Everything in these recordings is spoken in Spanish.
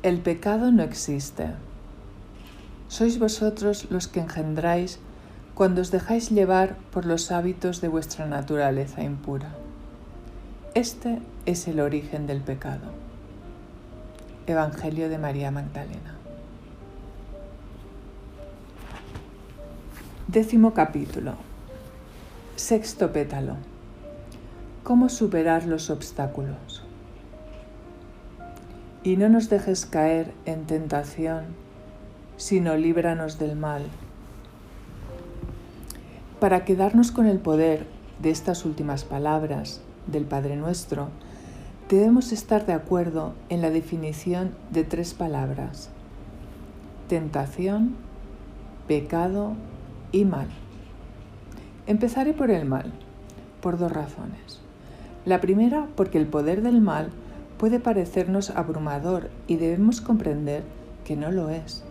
El pecado no existe. Sois vosotros los que engendráis cuando os dejáis llevar por los hábitos de vuestra naturaleza impura. Este es el origen del pecado. Evangelio de María Magdalena. 10º capítulo. 6º pétalo. ¿Cómo superar los obstáculos? Y no nos dejes caer en tentación, sino líbranos del mal. Para quedarnos con el poder de estas últimas palabras del Padre Nuestro, debemos estar de acuerdo en la definición de 3 palabras: tentación, pecado y mal. Empezaré por el mal, por 2 razones. La primera, porque el poder del mal puede parecernos abrumador y debemos comprender que no lo es.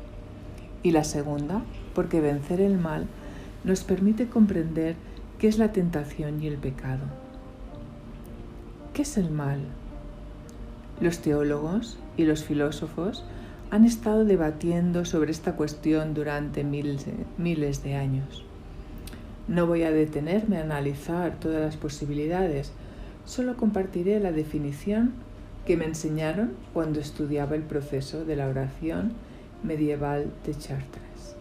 Y la segunda, porque vencer el mal nos permite comprender qué es la tentación y el pecado. ¿Qué es el mal? Los teólogos y los filósofos han estado debatiendo sobre esta cuestión durante miles de años. No voy a detenerme a analizar todas las posibilidades, solo compartiré la definición que me enseñaron cuando estudiaba el proceso de la oración medieval de Chartres.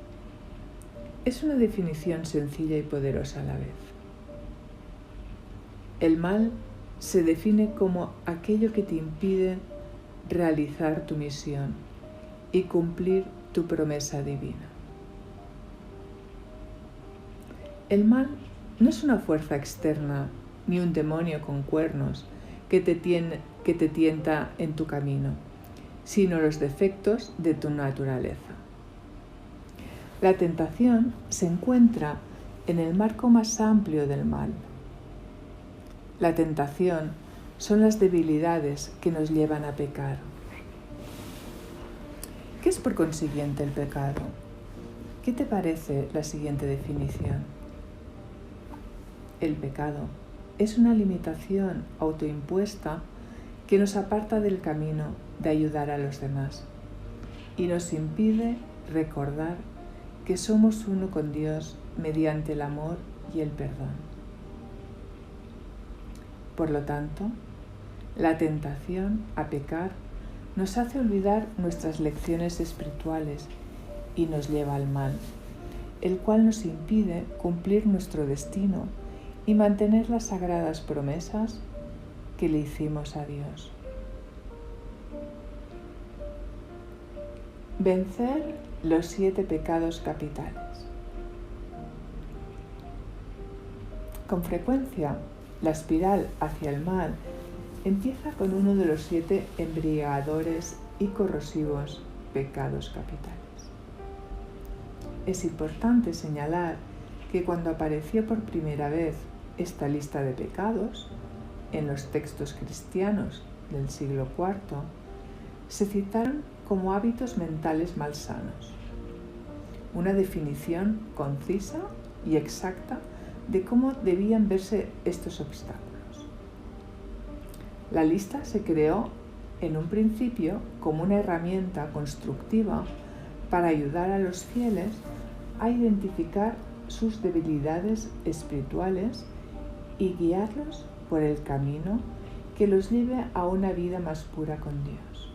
Es una definición sencilla y poderosa a la vez. El mal se define como aquello que te impide realizar tu misión y cumplir tu promesa divina. El mal no es una fuerza externa ni un demonio con cuernos que te tienta en tu camino, sino los defectos de tu naturaleza. La tentación se encuentra en el marco más amplio del mal. La tentación son las debilidades que nos llevan a pecar. ¿Qué es por consiguiente el pecado? ¿Qué te parece la siguiente definición? El pecado es una limitación autoimpuesta que nos aparta del camino de ayudar a los demás y nos impide recordar que somos uno con Dios mediante el amor y el perdón. Por lo tanto, la tentación a pecar nos hace olvidar nuestras lecciones espirituales y nos lleva al mal, el cual nos impide cumplir nuestro destino y mantener las sagradas promesas que le hicimos a Dios. Vencer los 7 pecados capitales. Con frecuencia, la espiral hacia el mal empieza con uno de los 7 embriagadores y corrosivos pecados capitales. Es importante señalar que cuando apareció por primera vez esta lista de pecados en los textos cristianos del siglo IV, se citaron como hábitos mentales malsanos, una definición concisa y exacta de cómo debían verse estos obstáculos. La lista se creó en un principio como una herramienta constructiva para ayudar a los fieles a identificar sus debilidades espirituales y guiarlos por el camino que los lleve a una vida más pura con Dios.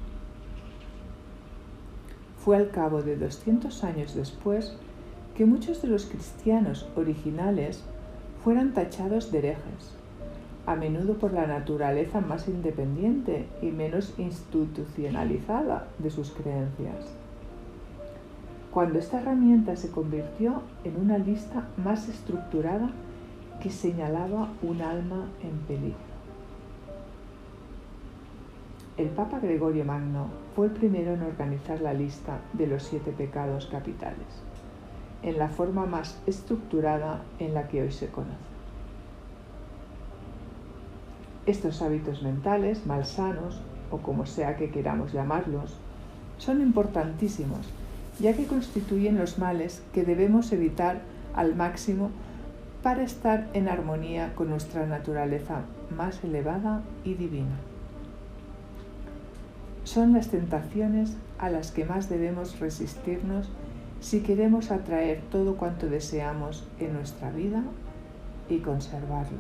Fue al cabo de 200 años después que muchos de los cristianos originales fueran tachados de herejes, a menudo por la naturaleza más independiente y menos institucionalizada de sus creencias. Cuando esta herramienta se convirtió en una lista más estructurada que señalaba un alma en peligro. El Papa Gregorio Magno fue el primero en organizar la lista de los 7 pecados capitales, en la forma más estructurada en la que hoy se conoce. Estos hábitos mentales malsanos, o como sea que queramos llamarlos, son importantísimos, ya que constituyen los males que debemos evitar al máximo para estar en armonía con nuestra naturaleza más elevada y divina. Son las tentaciones a las que más debemos resistirnos si queremos atraer todo cuanto deseamos en nuestra vida y conservarlo.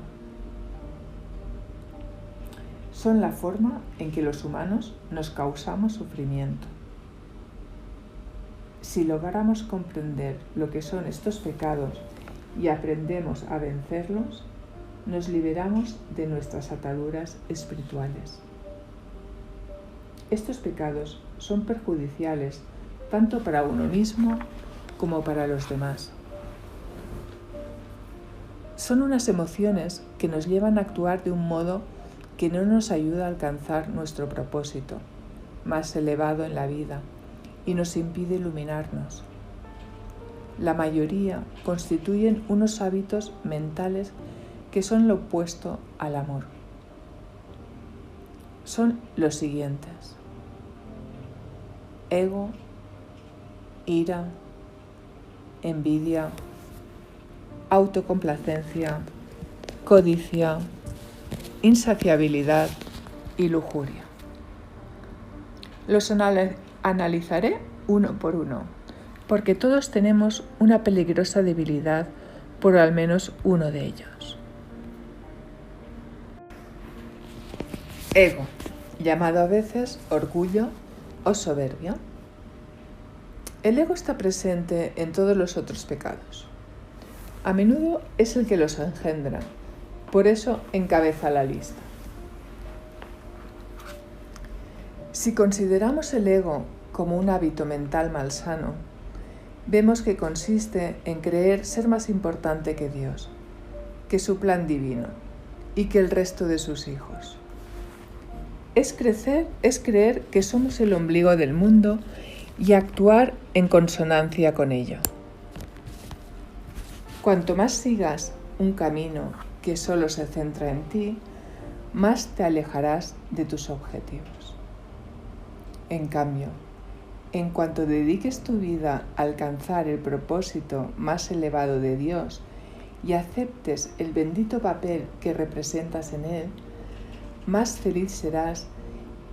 Son la forma en que los humanos nos causamos sufrimiento. Si logramos comprender lo que son estos pecados y aprendemos a vencerlos, nos liberamos de nuestras ataduras espirituales. Estos pecados son perjudiciales tanto para uno mismo como para los demás. Son unas emociones que nos llevan a actuar de un modo que no nos ayuda a alcanzar nuestro propósito más elevado en la vida y nos impide iluminarnos. La mayoría constituyen unos hábitos mentales que son lo opuesto al amor. Son los siguientes: ego, ira, envidia, autocomplacencia, codicia, insaciabilidad y lujuria. Los analizaré uno por uno, porque todos tenemos una peligrosa debilidad por al menos uno de ellos. Ego, llamado a veces orgullo o soberbia. El ego está presente en todos los otros pecados. A menudo es el que los engendra, por eso encabeza la lista. Si consideramos el ego como un hábito mental malsano, vemos que consiste en creer ser más importante que Dios, que su plan divino y que el resto de sus hijos. Es creer que somos el ombligo del mundo y actuar en consonancia con ello. Cuanto más sigas un camino que solo se centra en ti, más te alejarás de tus objetivos. En cambio, en cuanto dediques tu vida a alcanzar el propósito más elevado de Dios y aceptes el bendito papel que representas en Él, más feliz serás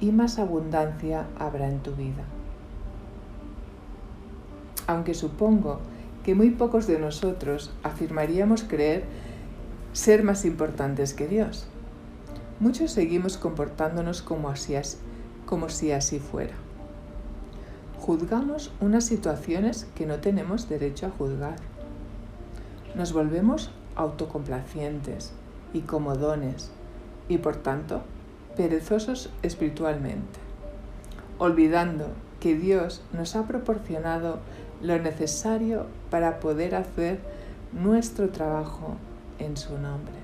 y más abundancia habrá en tu vida. Aunque supongo que muy pocos de nosotros afirmaríamos creer ser más importantes que Dios, muchos seguimos comportándonos como si así fuera. Juzgamos unas situaciones que no tenemos derecho a juzgar. Nos volvemos autocomplacientes y comodones y, por tanto, perezosos espiritualmente, olvidando que Dios nos ha proporcionado lo necesario para poder hacer nuestro trabajo en su nombre.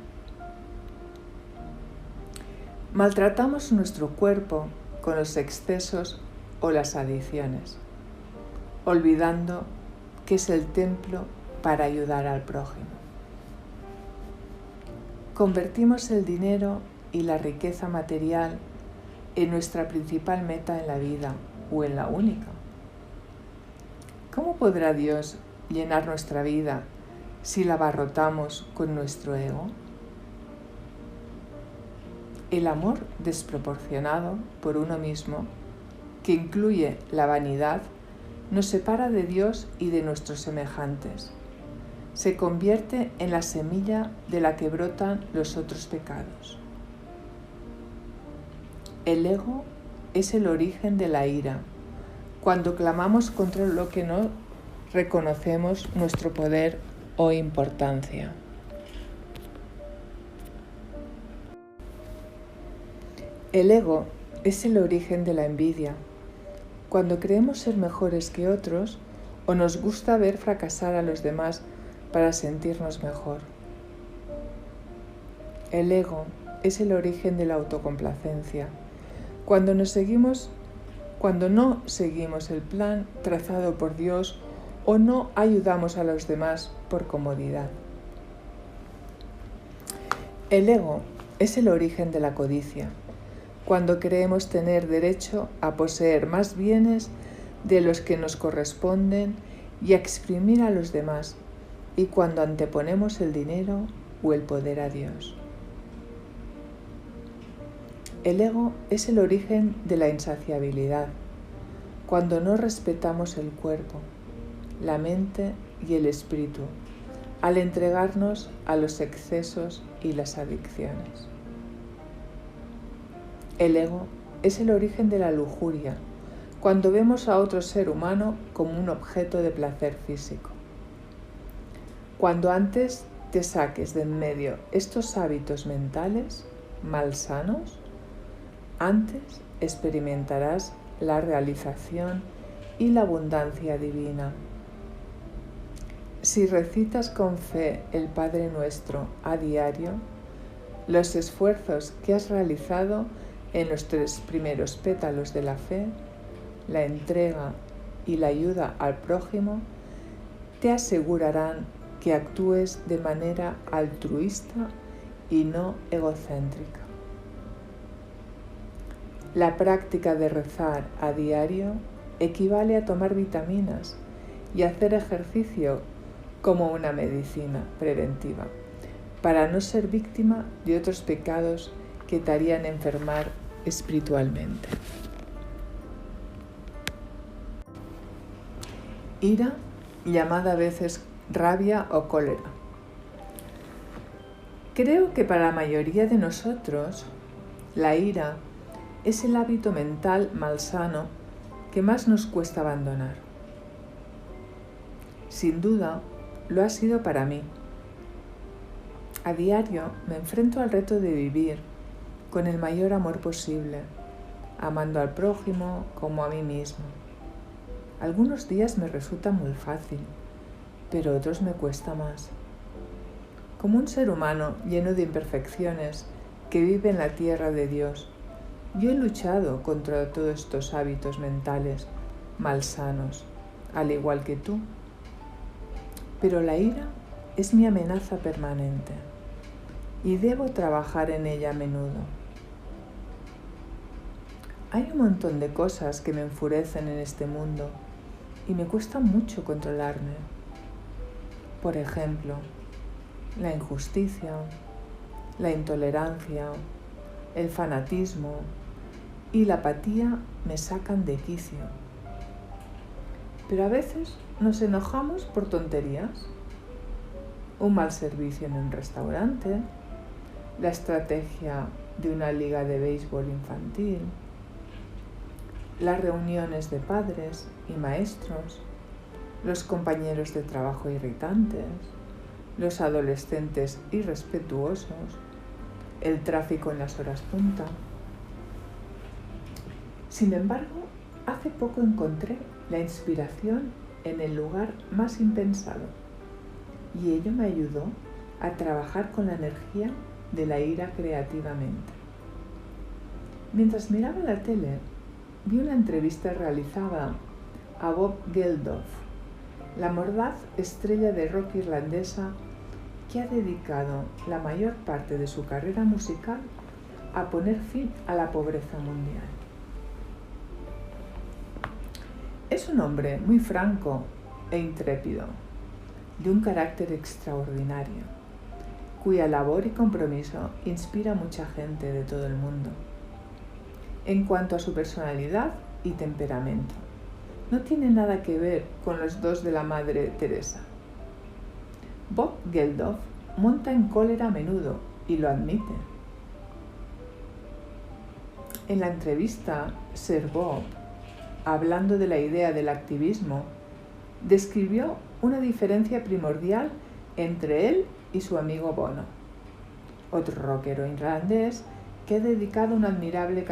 Maltratamos nuestro cuerpo con los excesos o las adicciones, olvidando que es el templo para ayudar al prójimo. Convertimos el dinero y la riqueza material en nuestra principal meta en la vida o en la única. ¿Cómo podrá Dios llenar nuestra vida si la abarrotamos con nuestro ego? El amor desproporcionado por uno mismo, que incluye la vanidad, nos separa de Dios y de nuestros semejantes. Se convierte en la semilla de la que brotan los otros pecados. El ego es el origen de la ira, cuando clamamos contra lo que no reconocemos nuestro poder o importancia. El ego es el origen de la envidia, cuando creemos ser mejores que otros o nos gusta ver fracasar a los demás para sentirnos mejor. El ego es el origen de la autocomplacencia, cuando no seguimos el plan trazado por Dios o no ayudamos a los demás por comodidad. El ego es el origen de la codicia, cuando creemos tener derecho a poseer más bienes de los que nos corresponden y a exprimir a los demás, y cuando anteponemos el dinero o el poder a Dios. El ego es el origen de la insaciabilidad, cuando no respetamos el cuerpo, la mente y el espíritu, al entregarnos a los excesos y las adicciones. El ego es el origen de la lujuria, cuando vemos a otro ser humano como un objeto de placer físico. Cuando antes te saques de en medio estos hábitos mentales malsanos, antes experimentarás la realización y la abundancia divina. Si recitas con fe el Padre Nuestro a diario, los esfuerzos que has realizado en los 3 primeros pétalos de la fe, la entrega y la ayuda al prójimo, te asegurarán que actúes de manera altruista y no egocéntrica. La práctica de rezar a diario equivale a tomar vitaminas y hacer ejercicio como una medicina preventiva, para no ser víctima de otros pecados que te harían enfermar espiritualmente. Ira, llamada a veces rabia o cólera. Creo que para la mayoría de nosotros, la ira es el hábito mental malsano que más nos cuesta abandonar. Sin duda, lo ha sido para mí. A diario me enfrento al reto de vivir con el mayor amor posible, amando al prójimo como a mí mismo. Algunos días me resulta muy fácil, pero otros me cuesta más. Como un ser humano lleno de imperfecciones que vive en la tierra de Dios, yo he luchado contra todos estos hábitos mentales malsanos, al igual que tú. Pero la ira es mi amenaza permanente y debo trabajar en ella a menudo. Hay un montón de cosas que me enfurecen en este mundo y me cuesta mucho controlarme. Por ejemplo, la injusticia, la intolerancia, el fanatismo y la apatía me sacan de quicio. Pero a veces nos enojamos por tonterías. Un mal servicio en un restaurante, la estrategia de una liga de béisbol infantil, las reuniones de padres y maestros, los compañeros de trabajo irritantes, los adolescentes irrespetuosos, el tráfico en las horas punta. Sin embargo, hace poco encontré la inspiración en el lugar más impensado y ello me ayudó a trabajar con la energía de la ira creativamente. Mientras miraba la tele, vi una entrevista realizada a Bob Geldof, la mordaz estrella de rock irlandesa que ha dedicado la mayor parte de su carrera musical a poner fin a la pobreza mundial. Es un hombre muy franco e intrépido, de un carácter extraordinario, cuya labor y compromiso inspira a mucha gente de todo el mundo. En cuanto a su personalidad y temperamento, no tiene nada que ver con los dos de la Madre Teresa. Bob Geldof monta en cólera a menudo y lo admite. En la entrevista, Sir Bob, hablando de la idea del activismo, describió una diferencia primordial entre él y su amigo Bono, otro rockero irlandés que ha dedicado una admirable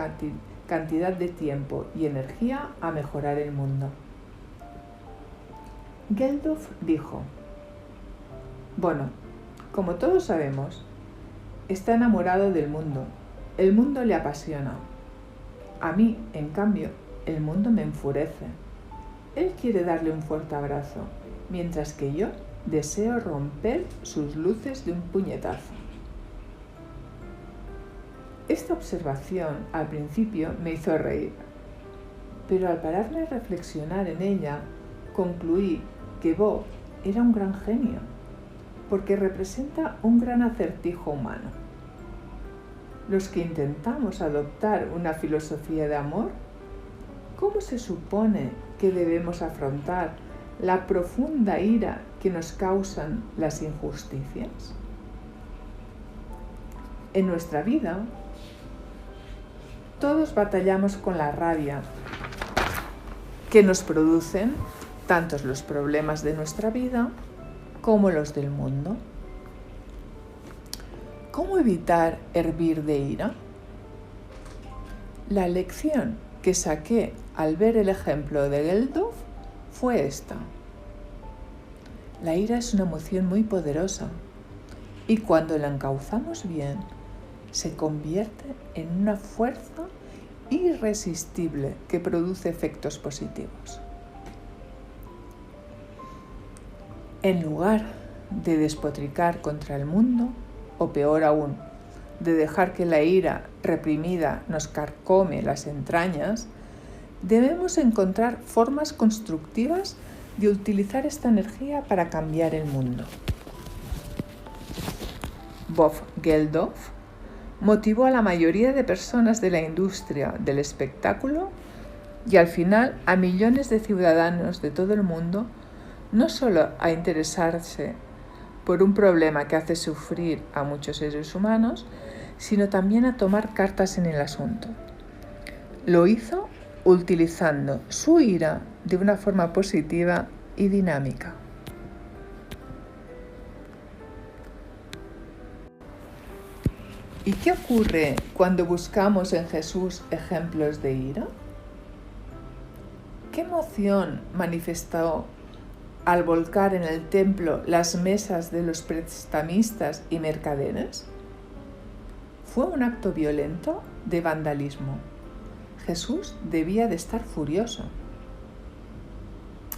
cantidad de tiempo y energía a mejorar el mundo. Geldof dijo: Bono, como todos sabemos, está enamorado del mundo. El mundo le apasiona. A mí, en cambio, el mundo me enfurece. Él quiere darle un fuerte abrazo, mientras que yo deseo romper sus luces de un puñetazo. Esta observación al principio me hizo reír, pero al pararme a reflexionar en ella, concluí que Bob era un gran genio, porque representa un gran acertijo humano. los que intentamos adoptar una filosofía de amor, ¿cómo se supone que debemos afrontar la profunda ira que nos causan las injusticias? En nuestra vida, todos batallamos con la rabia que nos producen tanto los problemas de nuestra vida como los del mundo. ¿Cómo evitar hervir de ira? La lección que saqué al ver el ejemplo de Geldof fue esta. La ira es una emoción muy poderosa y cuando la encauzamos bien, se convierte en una fuerza irresistible que produce efectos positivos. En lugar de despotricar contra el mundo, o peor aún, de dejar que la ira reprimida nos carcome las entrañas, debemos encontrar formas constructivas de utilizar esta energía para cambiar el mundo. Bob Geldof motivó a la mayoría de personas de la industria del espectáculo y al final a millones de ciudadanos de todo el mundo no solo a interesarse por un problema que hace sufrir a muchos seres humanos, sino también a tomar cartas en el asunto. Lo hizo utilizando su ira de una forma positiva y dinámica. ¿Y qué ocurre cuando buscamos en Jesús ejemplos de ira? ¿Qué emoción manifestó al volcar en el templo las mesas de los prestamistas y mercaderes? ¿Fue un acto violento de vandalismo? Jesús debía de estar furioso.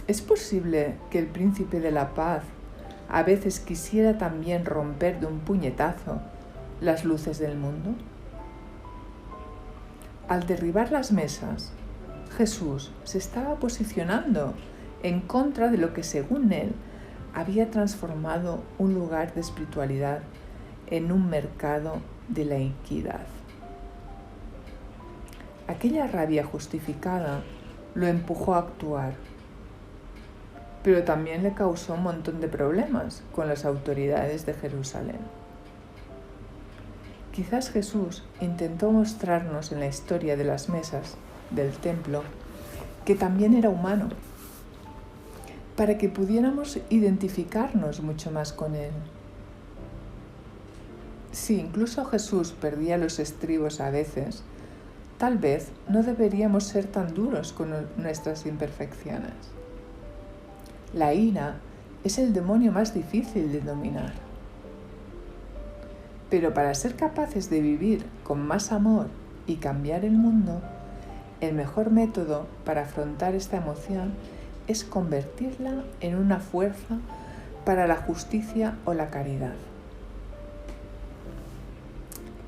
¿Es posible que el príncipe de la paz a veces quisiera también romper de un puñetazo las luces del mundo? Al derribar las mesas, Jesús se estaba posicionando en contra de lo que, según él, había transformado un lugar de espiritualidad en un mercado de la iniquidad. Aquella rabia justificada lo empujó a actuar, pero también le causó un montón de problemas con las autoridades de Jerusalén. Quizás Jesús intentó mostrarnos en la historia de las mesas del templo que también era humano, para que pudiéramos identificarnos mucho más con él. Si incluso Jesús perdía los estribos a veces, tal vez no deberíamos ser tan duros con nuestras imperfecciones. La ira es el demonio más difícil de dominar. Pero para ser capaces de vivir con más amor y cambiar el mundo, el mejor método para afrontar esta emoción es convertirla en una fuerza para la justicia o la caridad.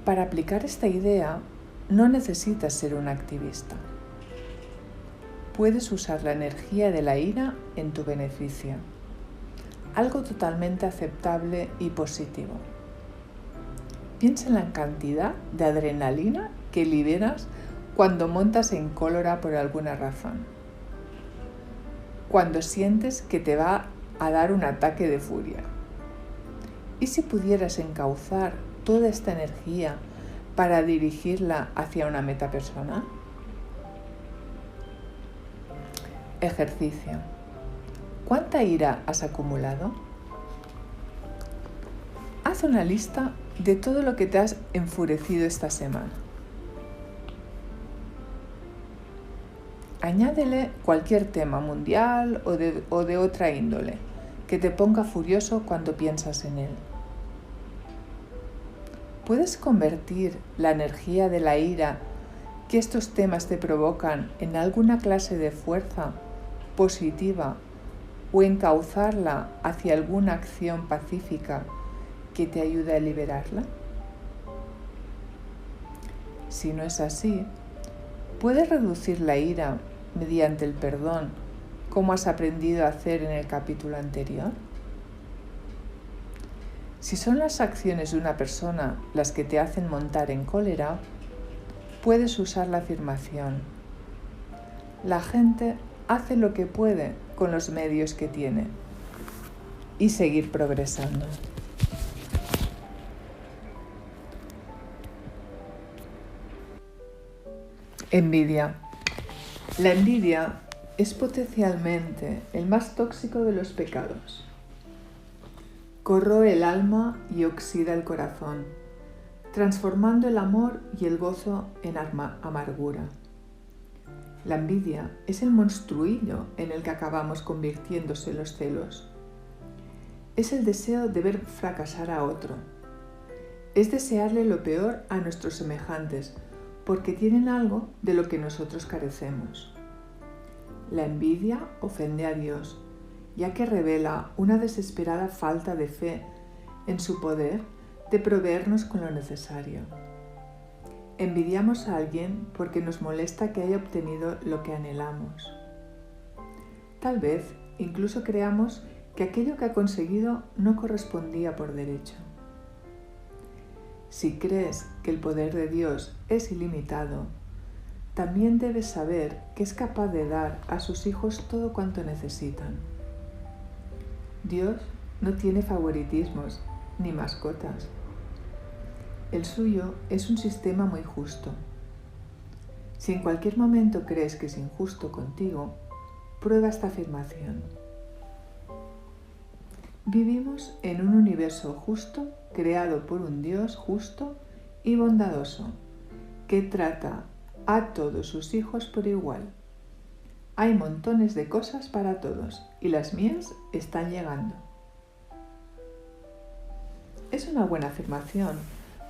Para aplicar esta idea, no necesitas ser un activista. Puedes usar la energía de la ira en tu beneficio, algo totalmente aceptable y positivo. Piensa en la cantidad de adrenalina que liberas cuando montas en cólera por alguna razón, cuando sientes que te va a dar un ataque de furia. ¿Y si pudieras encauzar toda esta energía para dirigirla hacia una meta personal? Ejercicio. ¿Cuánta ira has acumulado? Haz una lista de todo lo que te has enfurecido esta semana. Añádele cualquier tema mundial o de otra índole que te ponga furioso cuando piensas en él. ¿Puedes convertir la energía de la ira que estos temas te provocan en alguna clase de fuerza positiva o encauzarla hacia alguna acción pacífica que te ayude a liberarla? Si no es así, ¿puedes reducir la ira mediante el perdón, como has aprendido a hacer en el capítulo anterior? Si son las acciones de una persona las que te hacen montar en cólera, puedes usar la afirmación: la gente hace lo que puede con los medios que tiene, y seguir progresando. Envidia. La envidia es potencialmente el más tóxico de los pecados. Corroe el alma y oxida el corazón, transformando el amor y el gozo en amargura. La envidia es el monstruillo en el que acabamos convirtiéndose los celos. Es el deseo de ver fracasar a otro. Es desearle lo peor a nuestros semejantes, porque tienen algo de lo que nosotros carecemos. La envidia ofende a Dios, ya que revela una desesperada falta de fe en su poder de proveernos con lo necesario. Envidiamos a alguien porque nos molesta que haya obtenido lo que anhelamos. Tal vez incluso creamos que aquello que ha conseguido no correspondía por derecho. Si crees que el poder de Dios es ilimitado, también debes saber que es capaz de dar a sus hijos todo cuanto necesitan. Dios no tiene favoritismos ni mascotas. El suyo es un sistema muy justo. Si en cualquier momento crees que es injusto contigo, prueba esta afirmación. Vivimos en un universo justo creado por un Dios justo y bondadoso que trata a todos sus hijos por igual. Hay montones de cosas para todos y las mías están llegando. Es una buena afirmación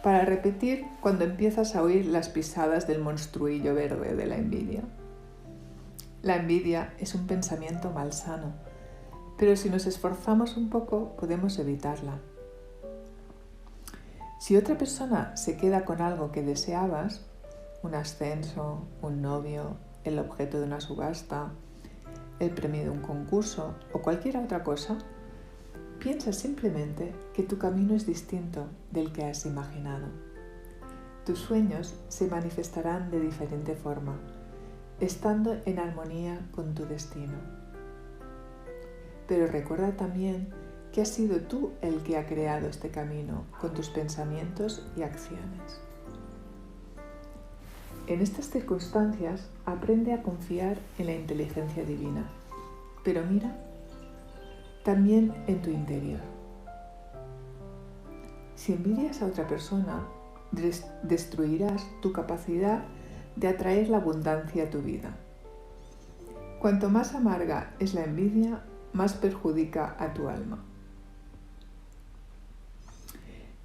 para repetir cuando empiezas a oír las pisadas del monstruillo verde de la envidia. La envidia es un pensamiento malsano, pero si nos esforzamos un poco podemos evitarla. Si otra persona se queda con algo que deseabas, un ascenso, un novio, el objeto de una subasta, el premio de un concurso o cualquier otra cosa, piensa simplemente que tu camino es distinto del que has imaginado. Tus sueños se manifestarán de diferente forma, estando en armonía con tu destino. Pero recuerda también que has sido tú el que ha creado este camino con tus pensamientos y acciones. En estas circunstancias, aprende a confiar en la inteligencia divina, pero mira también en tu interior. Si envidias a otra persona, destruirás tu capacidad de atraer la abundancia a tu vida. Cuanto más amarga es la envidia, más perjudica a tu alma.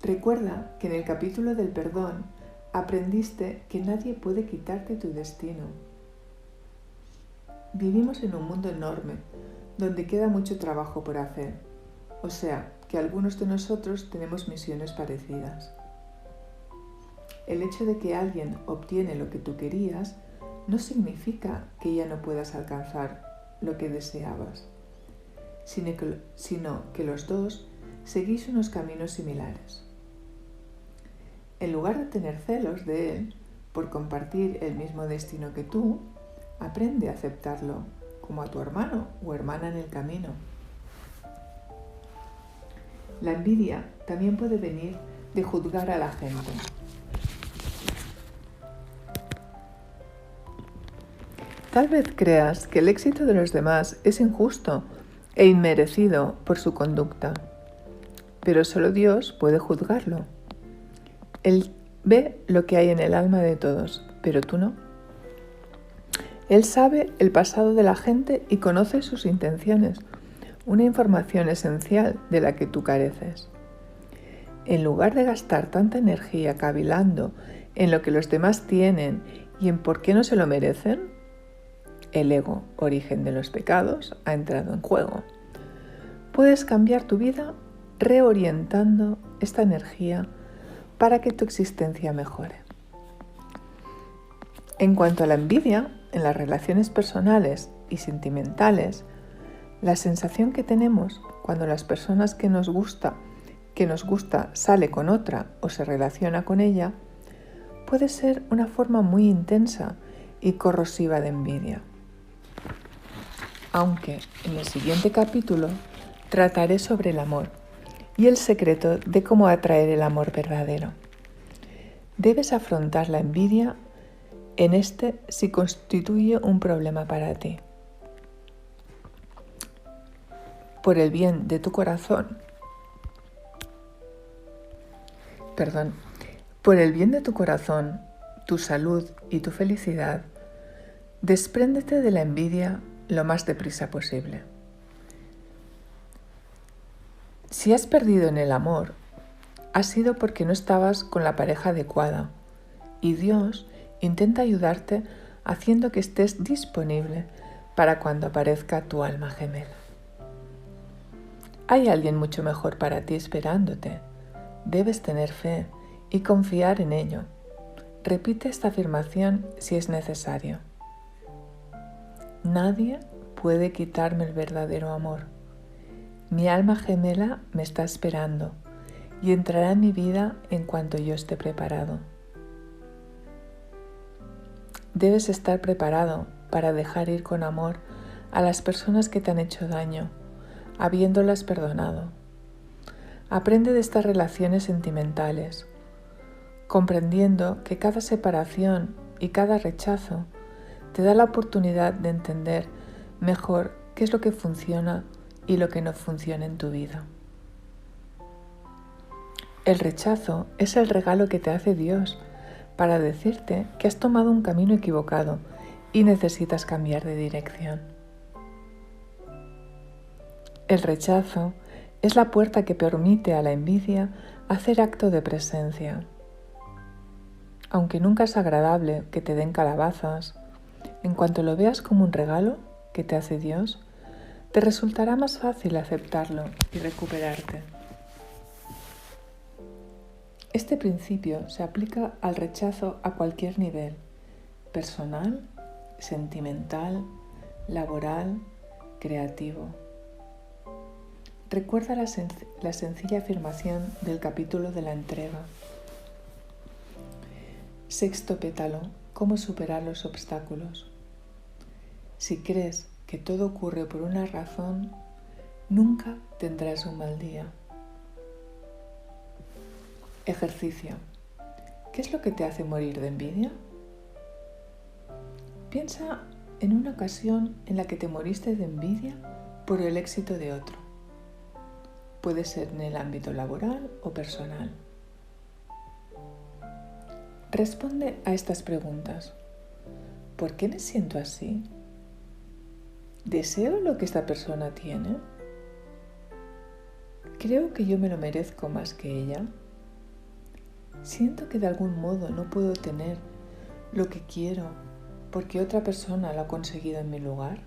Recuerda que en el capítulo del perdón aprendiste que nadie puede quitarte tu destino. Vivimos en un mundo enorme, donde queda mucho trabajo por hacer, o sea, que algunos de nosotros tenemos misiones parecidas. El hecho de que alguien obtiene lo que tú querías no significa que ya no puedas alcanzar lo que deseabas, sino que los dos seguís unos caminos similares. En lugar de tener celos de él por compartir el mismo destino que tú, aprende a aceptarlo como a tu hermano o hermana en el camino. La envidia también puede venir de juzgar a la gente. Tal vez creas que el éxito de los demás es injusto e inmerecido por su conducta, pero solo Dios puede juzgarlo. Él ve lo que hay en el alma de todos, pero tú no. Él sabe el pasado de la gente y conoce sus intenciones, una información esencial de la que tú careces. En lugar de gastar tanta energía cavilando en lo que los demás tienen y en por qué no se lo merecen, el ego, origen de los pecados, ha entrado en juego. Puedes cambiar tu vida reorientando esta energía para que tu existencia mejore. En cuanto a la envidia, en las relaciones personales y sentimentales, la sensación que tenemos cuando las personas que nos gusta que nos gusta sale con otra o se relaciona con ella, puede ser una forma muy intensa y corrosiva de envidia. Aunque en el siguiente capítulo trataré sobre el amor y el secreto de cómo atraer el amor verdadero. Debes afrontar la envidia si constituye un problema para ti. Por el bien de tu corazón, tu salud y tu felicidad, despréndete de la envidia lo más deprisa posible. Si has perdido en el amor, ha sido porque no estabas con la pareja adecuada y Dios intenta ayudarte haciendo que estés disponible para cuando aparezca tu alma gemela. Hay alguien mucho mejor para ti esperándote. Debes tener fe y confiar en ello. Repite esta afirmación si es necesario. Nadie puede quitarme el verdadero amor. Mi alma gemela me está esperando y entrará en mi vida en cuanto yo esté preparado. Debes estar preparado para dejar ir con amor a las personas que te han hecho daño, habiéndolas perdonado. Aprende de estas relaciones sentimentales, comprendiendo que cada separación y cada rechazo te da la oportunidad de entender mejor qué es lo que funciona y lo que no funciona en tu vida. El rechazo es el regalo que te hace Dios para decirte que has tomado un camino equivocado y necesitas cambiar de dirección. El rechazo es la puerta que permite a la envidia hacer acto de presencia. Aunque nunca es agradable que te den calabazas, en cuanto lo veas como un regalo que te hace Dios, te resultará más fácil aceptarlo y recuperarte. Este principio se aplica al rechazo a cualquier nivel: personal, sentimental, laboral, creativo. Recuerda la sencilla afirmación del capítulo de la entrega. Sexto pétalo: ¿cómo superar los obstáculos? Si crees que todo ocurre por una razón, nunca tendrás un mal día. Ejercicio. ¿Qué es lo que te hace morir de envidia? Piensa en una ocasión en la que te moriste de envidia por el éxito de otro. Puede ser en el ámbito laboral o personal. Responde a estas preguntas. ¿Por qué me siento así? ¿Deseo lo que esta persona tiene? ¿Creo que yo me lo merezco más que ella? ¿Siento que de algún modo no puedo tener lo que quiero porque otra persona lo ha conseguido en mi lugar?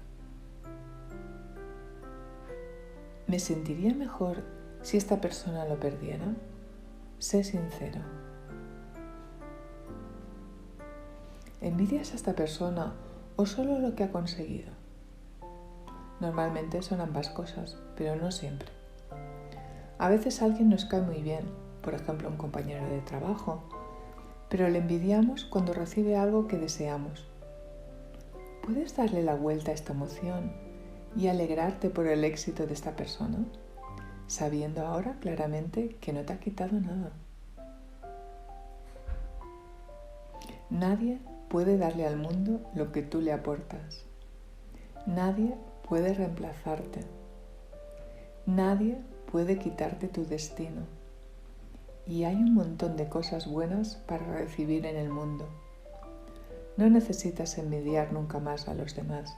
¿Me sentiría mejor si esta persona lo perdiera? Sé sincero. ¿Envidias a esta persona o solo lo que ha conseguido? Normalmente son ambas cosas, pero no siempre. A veces alguien nos cae muy bien, por ejemplo un compañero de trabajo, pero le envidiamos cuando recibe algo que deseamos. ¿Puedes darle la vuelta a esta emoción y alegrarte por el éxito de esta persona, sabiendo ahora claramente que no te ha quitado nada? Nadie puede darle al mundo lo que tú le aportas. Nadie puede reemplazarte. Nadie puede quitarte tu destino. Y hay un montón de cosas buenas para recibir en el mundo. No necesitas envidiar nunca más a los demás.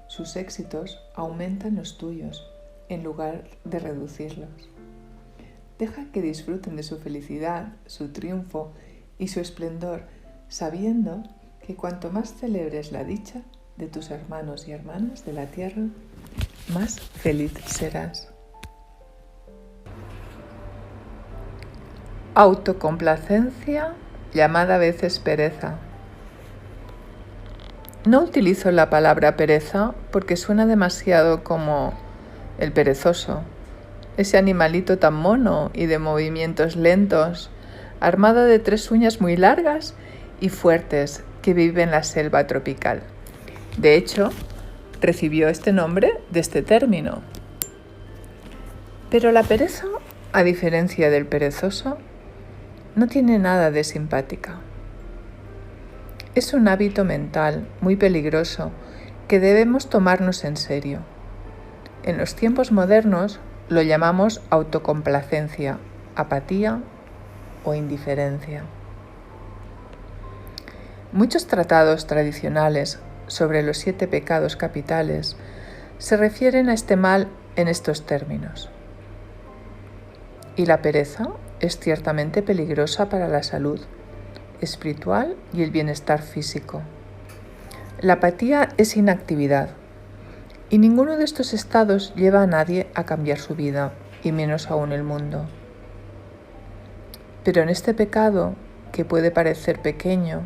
Sus éxitos aumentan los tuyos en lugar de reducirlos. Deja que disfruten de su felicidad, su triunfo y su esplendor, sabiendo que cuanto más celebres la dicha de tus hermanos y hermanas de la tierra, más feliz serás. Autocomplacencia, llamada a veces pereza. No utilizo la palabra pereza porque suena demasiado como el perezoso, ese animalito tan mono y de movimientos lentos, armado de 3 uñas muy largas y fuertes que vive en la selva tropical. De hecho, recibió este nombre de este término. Pero la pereza, a diferencia del perezoso, no tiene nada de simpática. Es un hábito mental muy peligroso que debemos tomarnos en serio. En los tiempos modernos lo llamamos autocomplacencia, apatía o indiferencia. Muchos tratados tradicionales sobre los 7 pecados capitales se refieren a este mal en estos términos. Y la pereza es ciertamente peligrosa para la salud espiritual y el bienestar físico. La apatía es inactividad, y ninguno de estos estados lleva a nadie a cambiar su vida, y menos aún el mundo. Pero en este pecado, que puede parecer pequeño,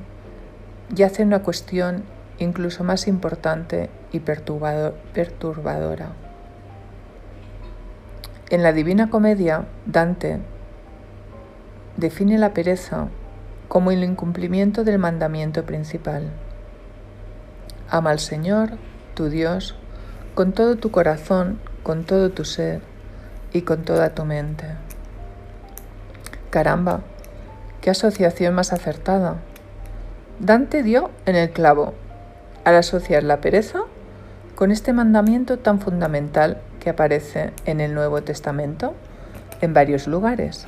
yace una cuestión incluso más importante y perturbadora. En la Divina Comedia, Dante define la pereza como el incumplimiento del mandamiento principal. Ama al Señor, tu Dios, con todo tu corazón, con todo tu ser y con toda tu mente. Caramba, qué asociación más acertada. Dante dio en el clavo al asociar la pereza con este mandamiento tan fundamental que aparece en el Nuevo Testamento en varios lugares,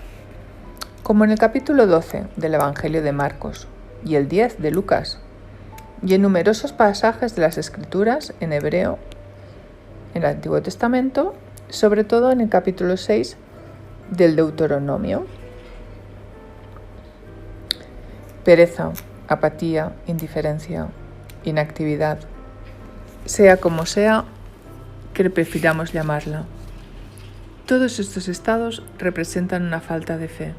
como en el capítulo 12 del Evangelio de Marcos y el 10 de Lucas, y en numerosos pasajes de las Escrituras en hebreo en el Antiguo Testamento, sobre todo en el capítulo 6 del Deuteronomio. Pereza, apatía, indiferencia, inactividad, sea como sea que prefiramos llamarla. Todos estos estados representan una falta de fe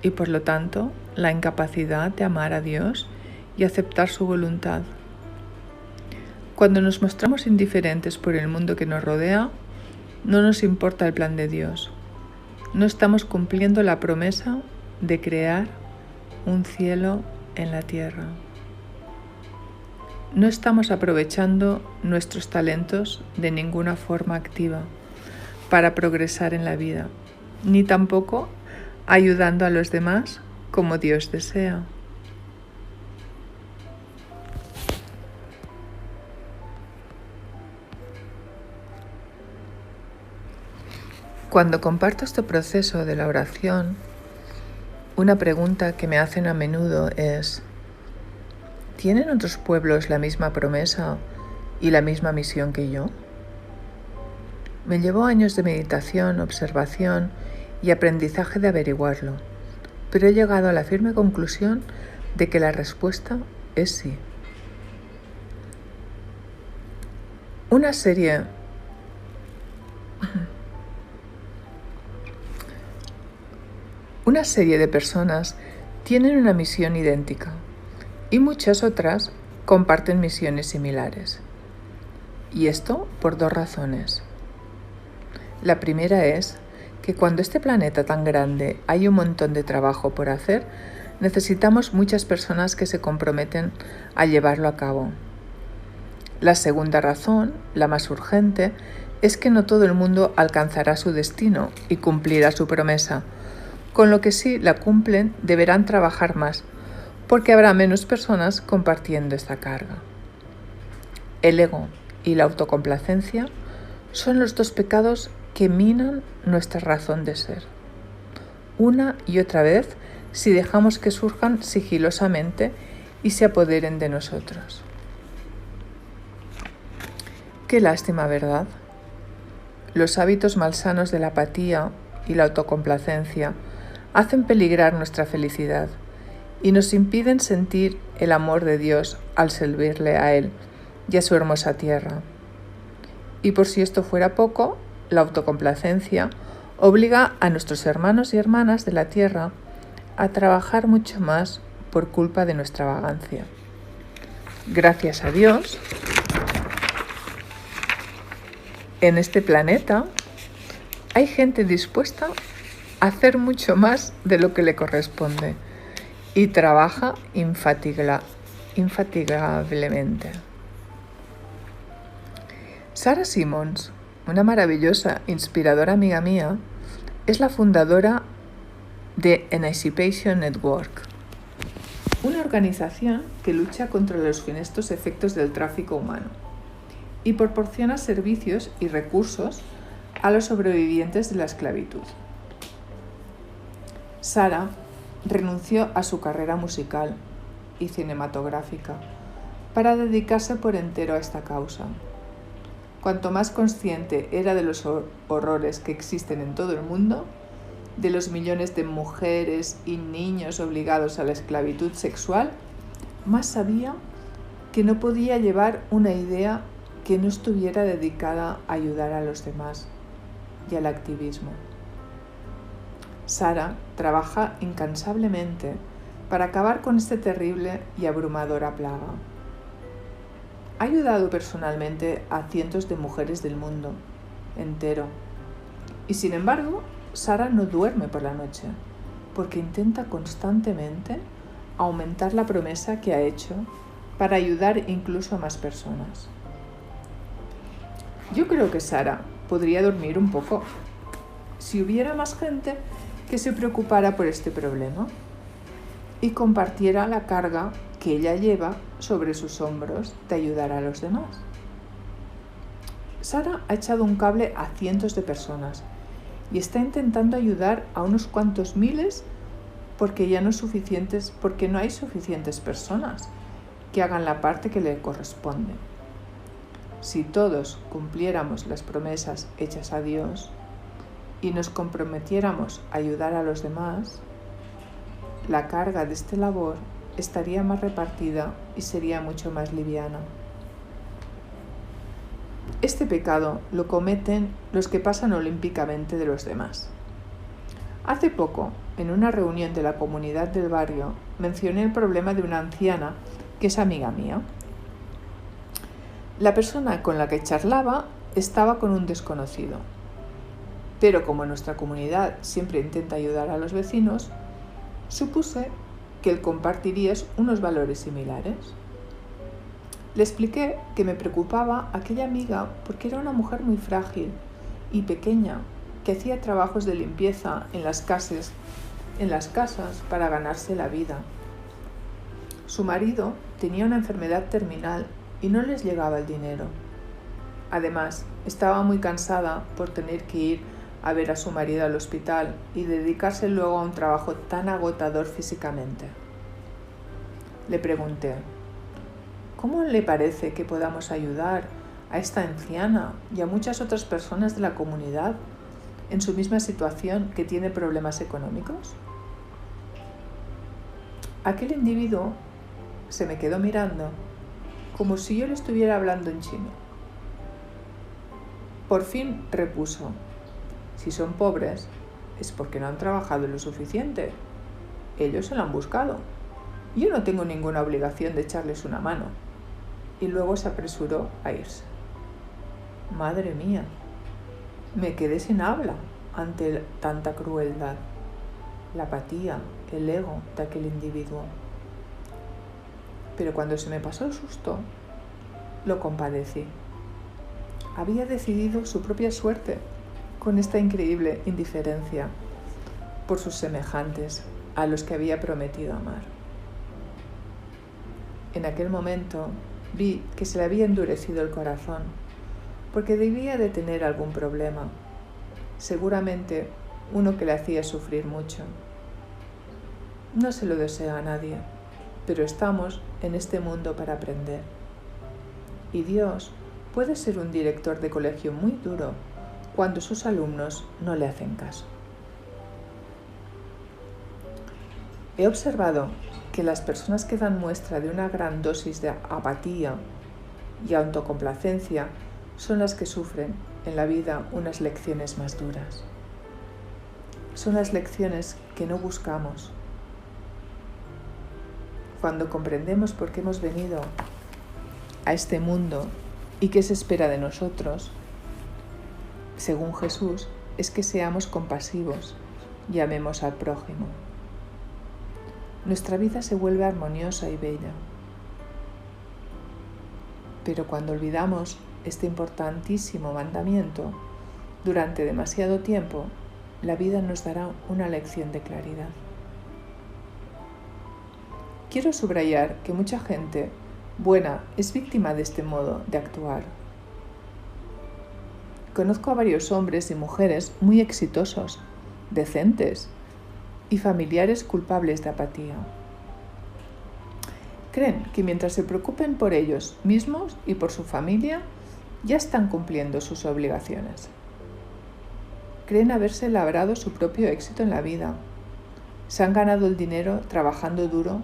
y por lo tanto la incapacidad de amar a Dios y aceptar su voluntad. Cuando nos mostramos indiferentes por el mundo que nos rodea, no nos importa el plan de Dios. No estamos cumpliendo la promesa de crear un cielo en la tierra. No estamos aprovechando nuestros talentos de ninguna forma activa para progresar en la vida, ni tampoco ayudando a los demás como Dios desea. Cuando comparto este proceso de la oración, una pregunta que me hacen a menudo es: ¿tienen otros pueblos la misma promesa y la misma misión que yo? Me llevó años de meditación, observación y aprendizaje de averiguarlo, pero he llegado a la firme conclusión de que la respuesta es sí. Una serie de personas tienen una misión idéntica y muchas otras comparten misiones similares. Y esto por 2 razones. La primera es que cuando este planeta tan grande hay un montón de trabajo por hacer, necesitamos muchas personas que se comprometen a llevarlo a cabo. La segunda razón, la más urgente, es que no todo el mundo alcanzará su destino y cumplirá su promesa, con lo que si la cumplen deberán trabajar más, porque habrá menos personas compartiendo esta carga. El ego y la autocomplacencia son los 2 pecados que minan nuestra razón de ser. Una y otra vez, si dejamos que surjan sigilosamente y se apoderen de nosotros. Qué lástima, ¿verdad? Los hábitos malsanos de la apatía y la autocomplacencia hacen peligrar nuestra felicidad y nos impiden sentir el amor de Dios al servirle a Él y a su hermosa tierra. Y por si esto fuera poco, la autocomplacencia obliga a nuestros hermanos y hermanas de la tierra a trabajar mucho más por culpa de nuestra vagancia. Gracias a Dios, en este planeta hay gente dispuesta a hacer mucho más de lo que le corresponde y trabaja infatigablemente. Sara Simmons, una maravillosa, inspiradora amiga mía, es la fundadora de Emancipation Network, una organización que lucha contra los funestos efectos del tráfico humano y proporciona servicios y recursos a los sobrevivientes de la esclavitud. Sara renunció a su carrera musical y cinematográfica para dedicarse por entero a esta causa. Cuanto más consciente era de los horrores que existen en todo el mundo, de los millones de mujeres y niños obligados a la esclavitud sexual, más sabía que no podía llevar una idea que no estuviera dedicada a ayudar a los demás y al activismo. Sara trabaja incansablemente para acabar con esta terrible y abrumadora plaga. Ha ayudado personalmente a cientos de mujeres del mundo entero. Y sin embargo, Sara no duerme por la noche, porque intenta constantemente aumentar la promesa que ha hecho para ayudar incluso a más personas. Yo creo que Sara podría dormir un poco si hubiera más gente que se preocupara por este problema y compartiera la carga que ella lleva sobre sus hombros de ayudar a los demás. Sara ha echado un cable a cientos de personas y está intentando ayudar a unos cuantos miles porque no hay suficientes personas que hagan la parte que le corresponde. Si todos cumpliéramos las promesas hechas a Dios y nos comprometiéramos a ayudar a los demás, la carga de esta labor estaría más repartida y sería mucho más liviana. Este pecado lo cometen los que pasan olímpicamente de los demás. Hace poco, en una reunión de la comunidad del barrio, mencioné el problema de una anciana que es amiga mía. La persona con la que charlaba estaba con un desconocido, pero como nuestra comunidad siempre intenta ayudar a los vecinos, supuse que él compartiría unos valores similares. Le expliqué que me preocupaba aquella amiga porque era una mujer muy frágil y pequeña que hacía trabajos de limpieza en las casas para ganarse la vida. Su marido tenía una enfermedad terminal y no les llegaba el dinero. Además, estaba muy cansada por tener que ir a ver a su marido al hospital y dedicarse luego a un trabajo tan agotador físicamente. Le pregunté: ¿cómo le parece que podamos ayudar a esta anciana y a muchas otras personas de la comunidad en su misma situación que tiene problemas económicos? Aquel individuo se me quedó mirando como si yo le estuviera hablando en chino. Por fin repuso: si son pobres es porque no han trabajado lo suficiente. Ellos se lo han buscado. Yo no tengo ninguna obligación de echarles una mano. Y luego se apresuró a irse. Madre mía, me quedé sin habla ante tanta crueldad, la apatía, el ego de aquel individuo. Pero cuando se me pasó el susto, lo compadecí. Había decidido su propia suerte con esta increíble indiferencia por sus semejantes a los que había prometido amar. En aquel momento vi que se le había endurecido el corazón, porque debía de tener algún problema, seguramente uno que le hacía sufrir mucho. No se lo deseo a nadie, pero estamos en este mundo para aprender. Y Dios puede ser un director de colegio muy duro cuando sus alumnos no le hacen caso. He observado que las personas que dan muestra de una gran dosis de apatía y autocomplacencia son las que sufren en la vida unas lecciones más duras. Son las lecciones que no buscamos. Cuando comprendemos por qué hemos venido a este mundo y qué se espera de nosotros, según Jesús, es que seamos compasivos y amemos al prójimo. Nuestra vida se vuelve armoniosa y bella. Pero cuando olvidamos este importantísimo mandamiento, durante demasiado tiempo, la vida nos dará una lección de claridad. Quiero subrayar que mucha gente buena es víctima de este modo de actuar. Conozco a varios hombres y mujeres muy exitosos, decentes y familiares culpables de apatía. Creen que mientras se preocupen por ellos mismos y por su familia, ya están cumpliendo sus obligaciones. Creen haberse labrado su propio éxito en la vida. Se han ganado el dinero trabajando duro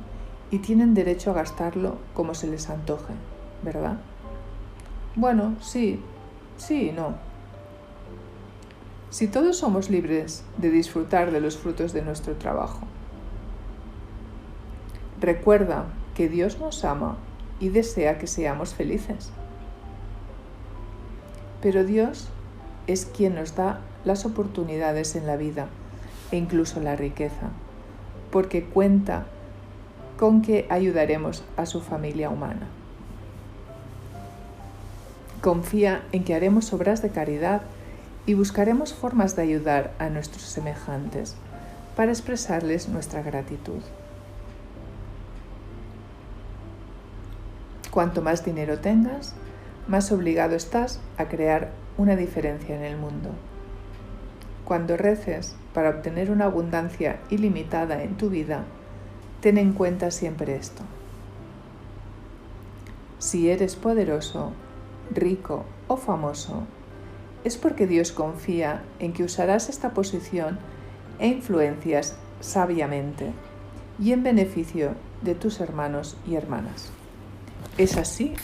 y tienen derecho a gastarlo como se les antoje, ¿verdad? Bueno, sí y no. Si todos somos libres de disfrutar de los frutos de nuestro trabajo. Recuerda que Dios nos ama y desea que seamos felices. Pero Dios es quien nos da las oportunidades en la vida e incluso la riqueza, porque cuenta con que ayudaremos a su familia humana. Confía en que haremos obras de caridad y buscaremos formas de ayudar a nuestros semejantes para expresarles nuestra gratitud. Cuanto más dinero tengas, más obligado estás a crear una diferencia en el mundo. Cuando reces para obtener una abundancia ilimitada en tu vida, ten en cuenta siempre esto. Si eres poderoso, rico o famoso, es porque Dios confía en que usarás esta posición e influencias sabiamente y en beneficio de tus hermanos y hermanas. Es así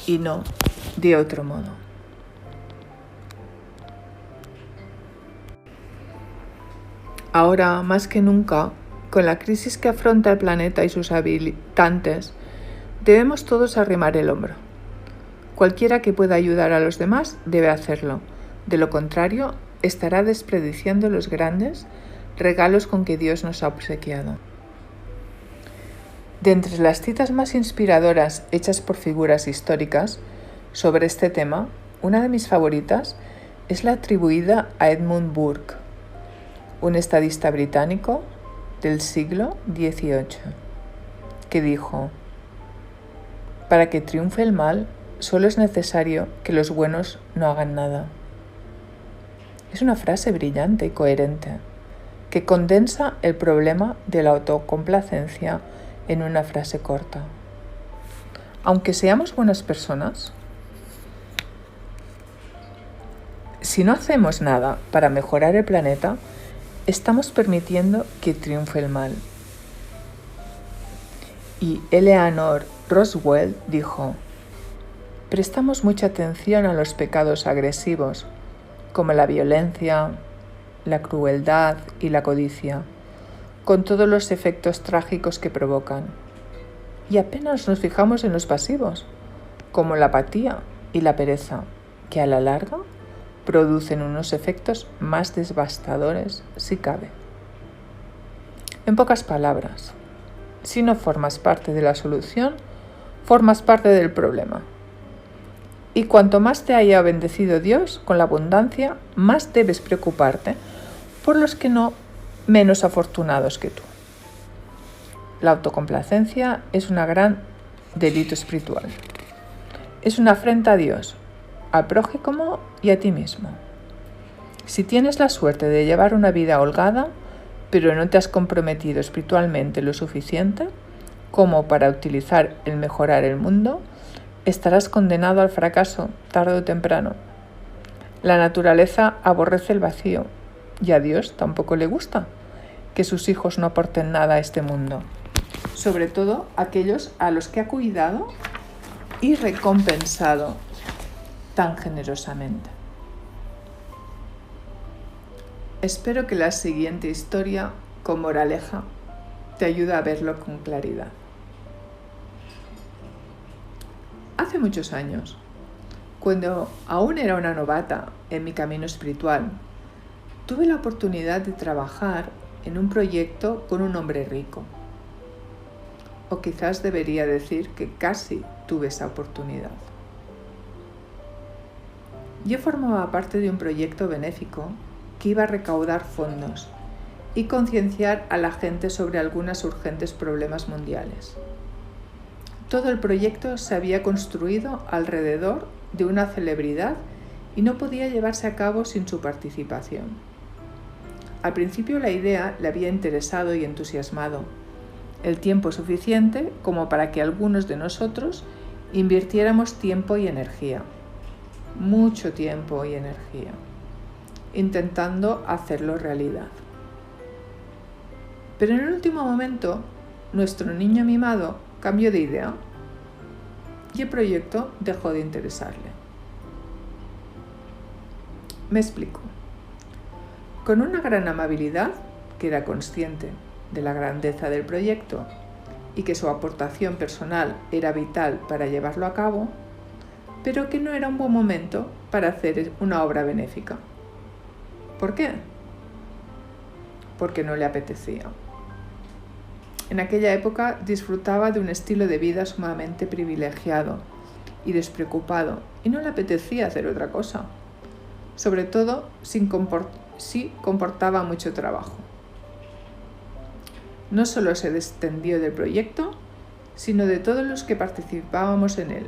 y no de otro modo. Ahora, más que nunca, con la crisis que afronta el planeta y sus habitantes, debemos todos arrimar el hombro. Cualquiera que pueda ayudar a los demás debe hacerlo. De lo contrario, estará desperdiciando los grandes regalos con que Dios nos ha obsequiado. De entre las citas más inspiradoras hechas por figuras históricas sobre este tema, una de mis favoritas es la atribuida a Edmund Burke, un estadista británico del siglo XVIII, que dijo: «Para que triunfe el mal, solo es necesario que los buenos no hagan nada». Es una frase brillante y coherente, que condensa el problema de la autocomplacencia en una frase corta. Aunque seamos buenas personas, si no hacemos nada para mejorar el planeta, estamos permitiendo que triunfe el mal. Y Eleanor Roosevelt dijo: «Prestamos mucha atención a los pecados agresivos, como la violencia, la crueldad y la codicia, con todos los efectos trágicos que provocan. Y apenas nos fijamos en los pasivos, como la apatía y la pereza, que a la larga producen unos efectos más devastadores si cabe». En pocas palabras, si no formas parte de la solución, formas parte del problema. Y cuanto más te haya bendecido Dios con la abundancia, más debes preocuparte por los que no menos afortunados que tú. La autocomplacencia es un gran delito espiritual. Es una afrenta a Dios, al prójimo y a ti mismo. Si tienes la suerte de llevar una vida holgada, pero no te has comprometido espiritualmente lo suficiente como para utilizar el mejorar el mundo, estarás condenado al fracaso tarde o temprano. La naturaleza aborrece el vacío y a Dios tampoco le gusta que sus hijos no aporten nada a este mundo, sobre todo aquellos a los que ha cuidado y recompensado tan generosamente. Espero que la siguiente historia, con moraleja, te ayude a verlo con claridad. Hace muchos años, cuando aún era una novata en mi camino espiritual, tuve la oportunidad de trabajar en un proyecto con un hombre rico. O quizás debería decir que casi tuve esa oportunidad. Yo formaba parte de un proyecto benéfico que iba a recaudar fondos y concienciar a la gente sobre algunos urgentes problemas mundiales. Todo el proyecto se había construido alrededor de una celebridad y no podía llevarse a cabo sin su participación. Al principio la idea le había interesado y entusiasmado, el tiempo suficiente como para que algunos de nosotros invirtiéramos tiempo y energía, mucho tiempo y energía, intentando hacerlo realidad. Pero en el último momento, nuestro niño mimado cambió de idea y el proyecto dejó de interesarle. Me explico. Con una gran amabilidad, que era consciente de la grandeza del proyecto y que su aportación personal era vital para llevarlo a cabo, pero que no era un buen momento para hacer una obra benéfica. ¿Por qué? Porque no le apetecía. En aquella época disfrutaba de un estilo de vida sumamente privilegiado y despreocupado y no le apetecía hacer otra cosa, sobre todo si comportaba mucho trabajo. No solo se destendió del proyecto, sino de todos los que participábamos en él,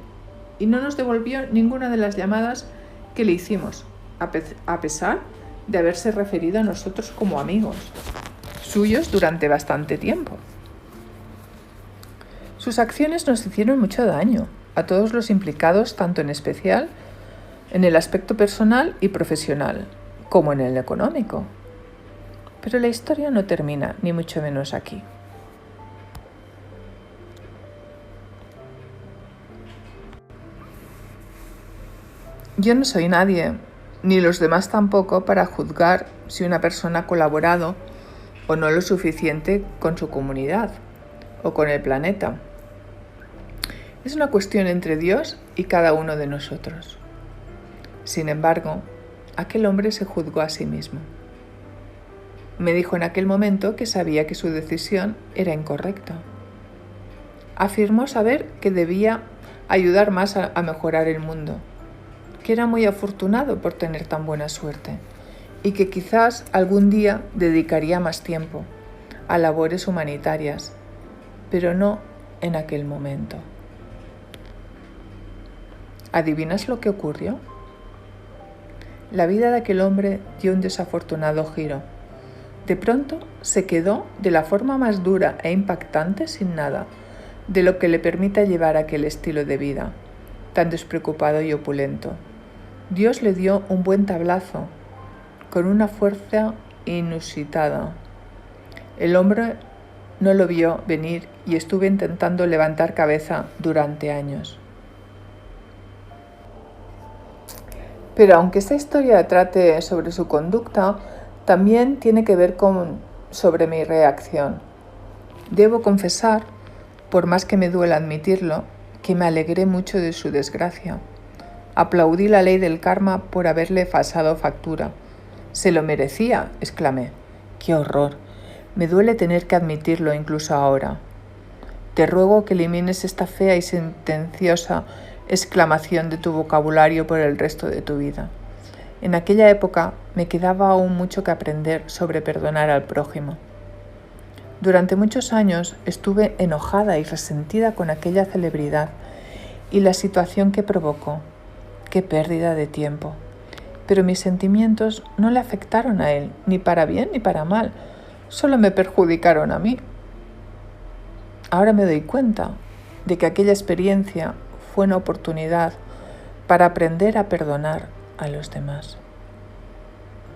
y no nos devolvió ninguna de las llamadas que le hicimos, a pesar de haberse referido a nosotros como amigos suyos durante bastante tiempo. Sus acciones nos hicieron mucho daño a todos los implicados, tanto en especial en el aspecto personal y profesional, como en el económico. Pero la historia no termina, ni mucho menos aquí. Yo no soy nadie, ni los demás tampoco, para juzgar si una persona ha colaborado o no lo suficiente con su comunidad o con el planeta. Es una cuestión entre Dios y cada uno de nosotros. Sin embargo, aquel hombre se juzgó a sí mismo. Me dijo en aquel momento que sabía que su decisión era incorrecta. Afirmó saber que debía ayudar más a mejorar el mundo, que era muy afortunado por tener tan buena suerte y que quizás algún día dedicaría más tiempo a labores humanitarias, pero no en aquel momento. ¿Adivinas lo que ocurrió? La vida de aquel hombre dio un desafortunado giro. De pronto se quedó de la forma más dura e impactante sin nada de lo que le permita llevar aquel estilo de vida, tan despreocupado y opulento. Dios le dio un buen tablazo, con una fuerza inusitada. El hombre no lo vio venir y estuvo intentando levantar cabeza durante años. Pero aunque esta historia trate sobre su conducta, también tiene que ver sobre mi reacción. Debo confesar, por más que me duela admitirlo, que me alegré mucho de su desgracia. Aplaudí la ley del karma por haberle pasado factura. «Se lo merecía», exclamé. «¡Qué horror! Me duele tener que admitirlo incluso ahora. Te ruego que elimines esta fea y sentenciosa exclamación de tu vocabulario por el resto de tu vida». En aquella época me quedaba aún mucho que aprender sobre perdonar al prójimo. Durante muchos años estuve enojada y resentida con aquella celebridad y la situación que provocó. ¡Qué pérdida de tiempo! Pero mis sentimientos no le afectaron a él, ni para bien ni para mal, solo me perjudicaron a mí. Ahora me doy cuenta de que aquella experiencia fue una oportunidad para aprender a perdonar a los demás.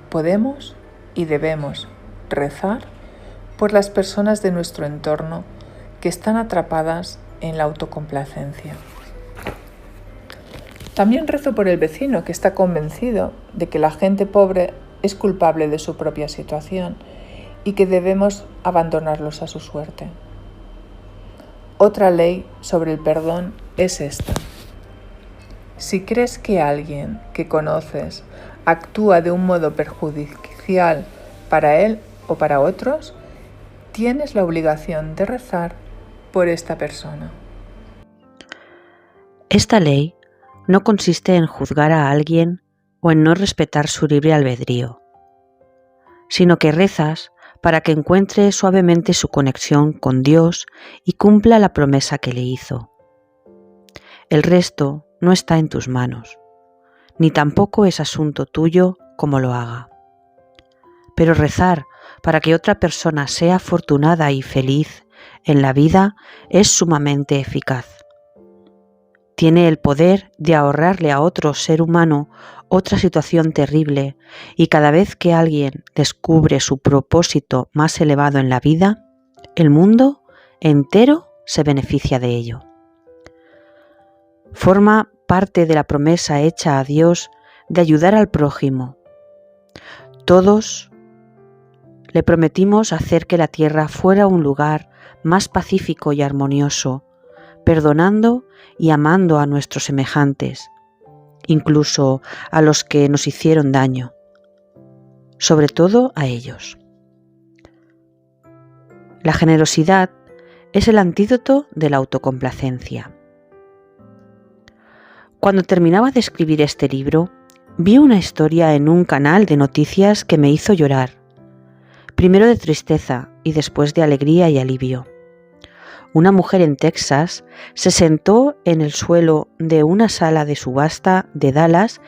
Podemos y debemos rezar por las personas de nuestro entorno que están atrapadas en la autocomplacencia. También rezo por el vecino que está convencido de que la gente pobre es culpable de su propia situación y que debemos abandonarlos a su suerte. Otra ley sobre el perdón es esta. Si crees que alguien que conoces actúa de un modo perjudicial crucial para él o para otros, tienes la obligación de rezar por esta persona. Esta ley no consiste en juzgar a alguien o en no respetar su libre albedrío, sino que rezas para que encuentre suavemente su conexión con Dios y cumpla la promesa que le hizo. El resto no está en tus manos, ni tampoco es asunto tuyo cómo lo haga. Pero rezar para que otra persona sea afortunada y feliz en la vida es sumamente eficaz. Tiene el poder de ahorrarle a otro ser humano otra situación terrible, y cada vez que alguien descubre su propósito más elevado en la vida, el mundo entero se beneficia de ello. Forma parte de la promesa hecha a Dios de ayudar al prójimo. Todos le prometimos hacer que la tierra fuera un lugar más pacífico y armonioso, perdonando y amando a nuestros semejantes, incluso a los que nos hicieron daño, sobre todo a ellos. La generosidad es el antídoto de la autocomplacencia. Cuando terminaba de escribir este libro, vi una historia en un canal de noticias que me hizo llorar, primero de tristeza y después de alegría y alivio. Una mujer en Texas se sentó en el suelo de una sala de subasta de Dallas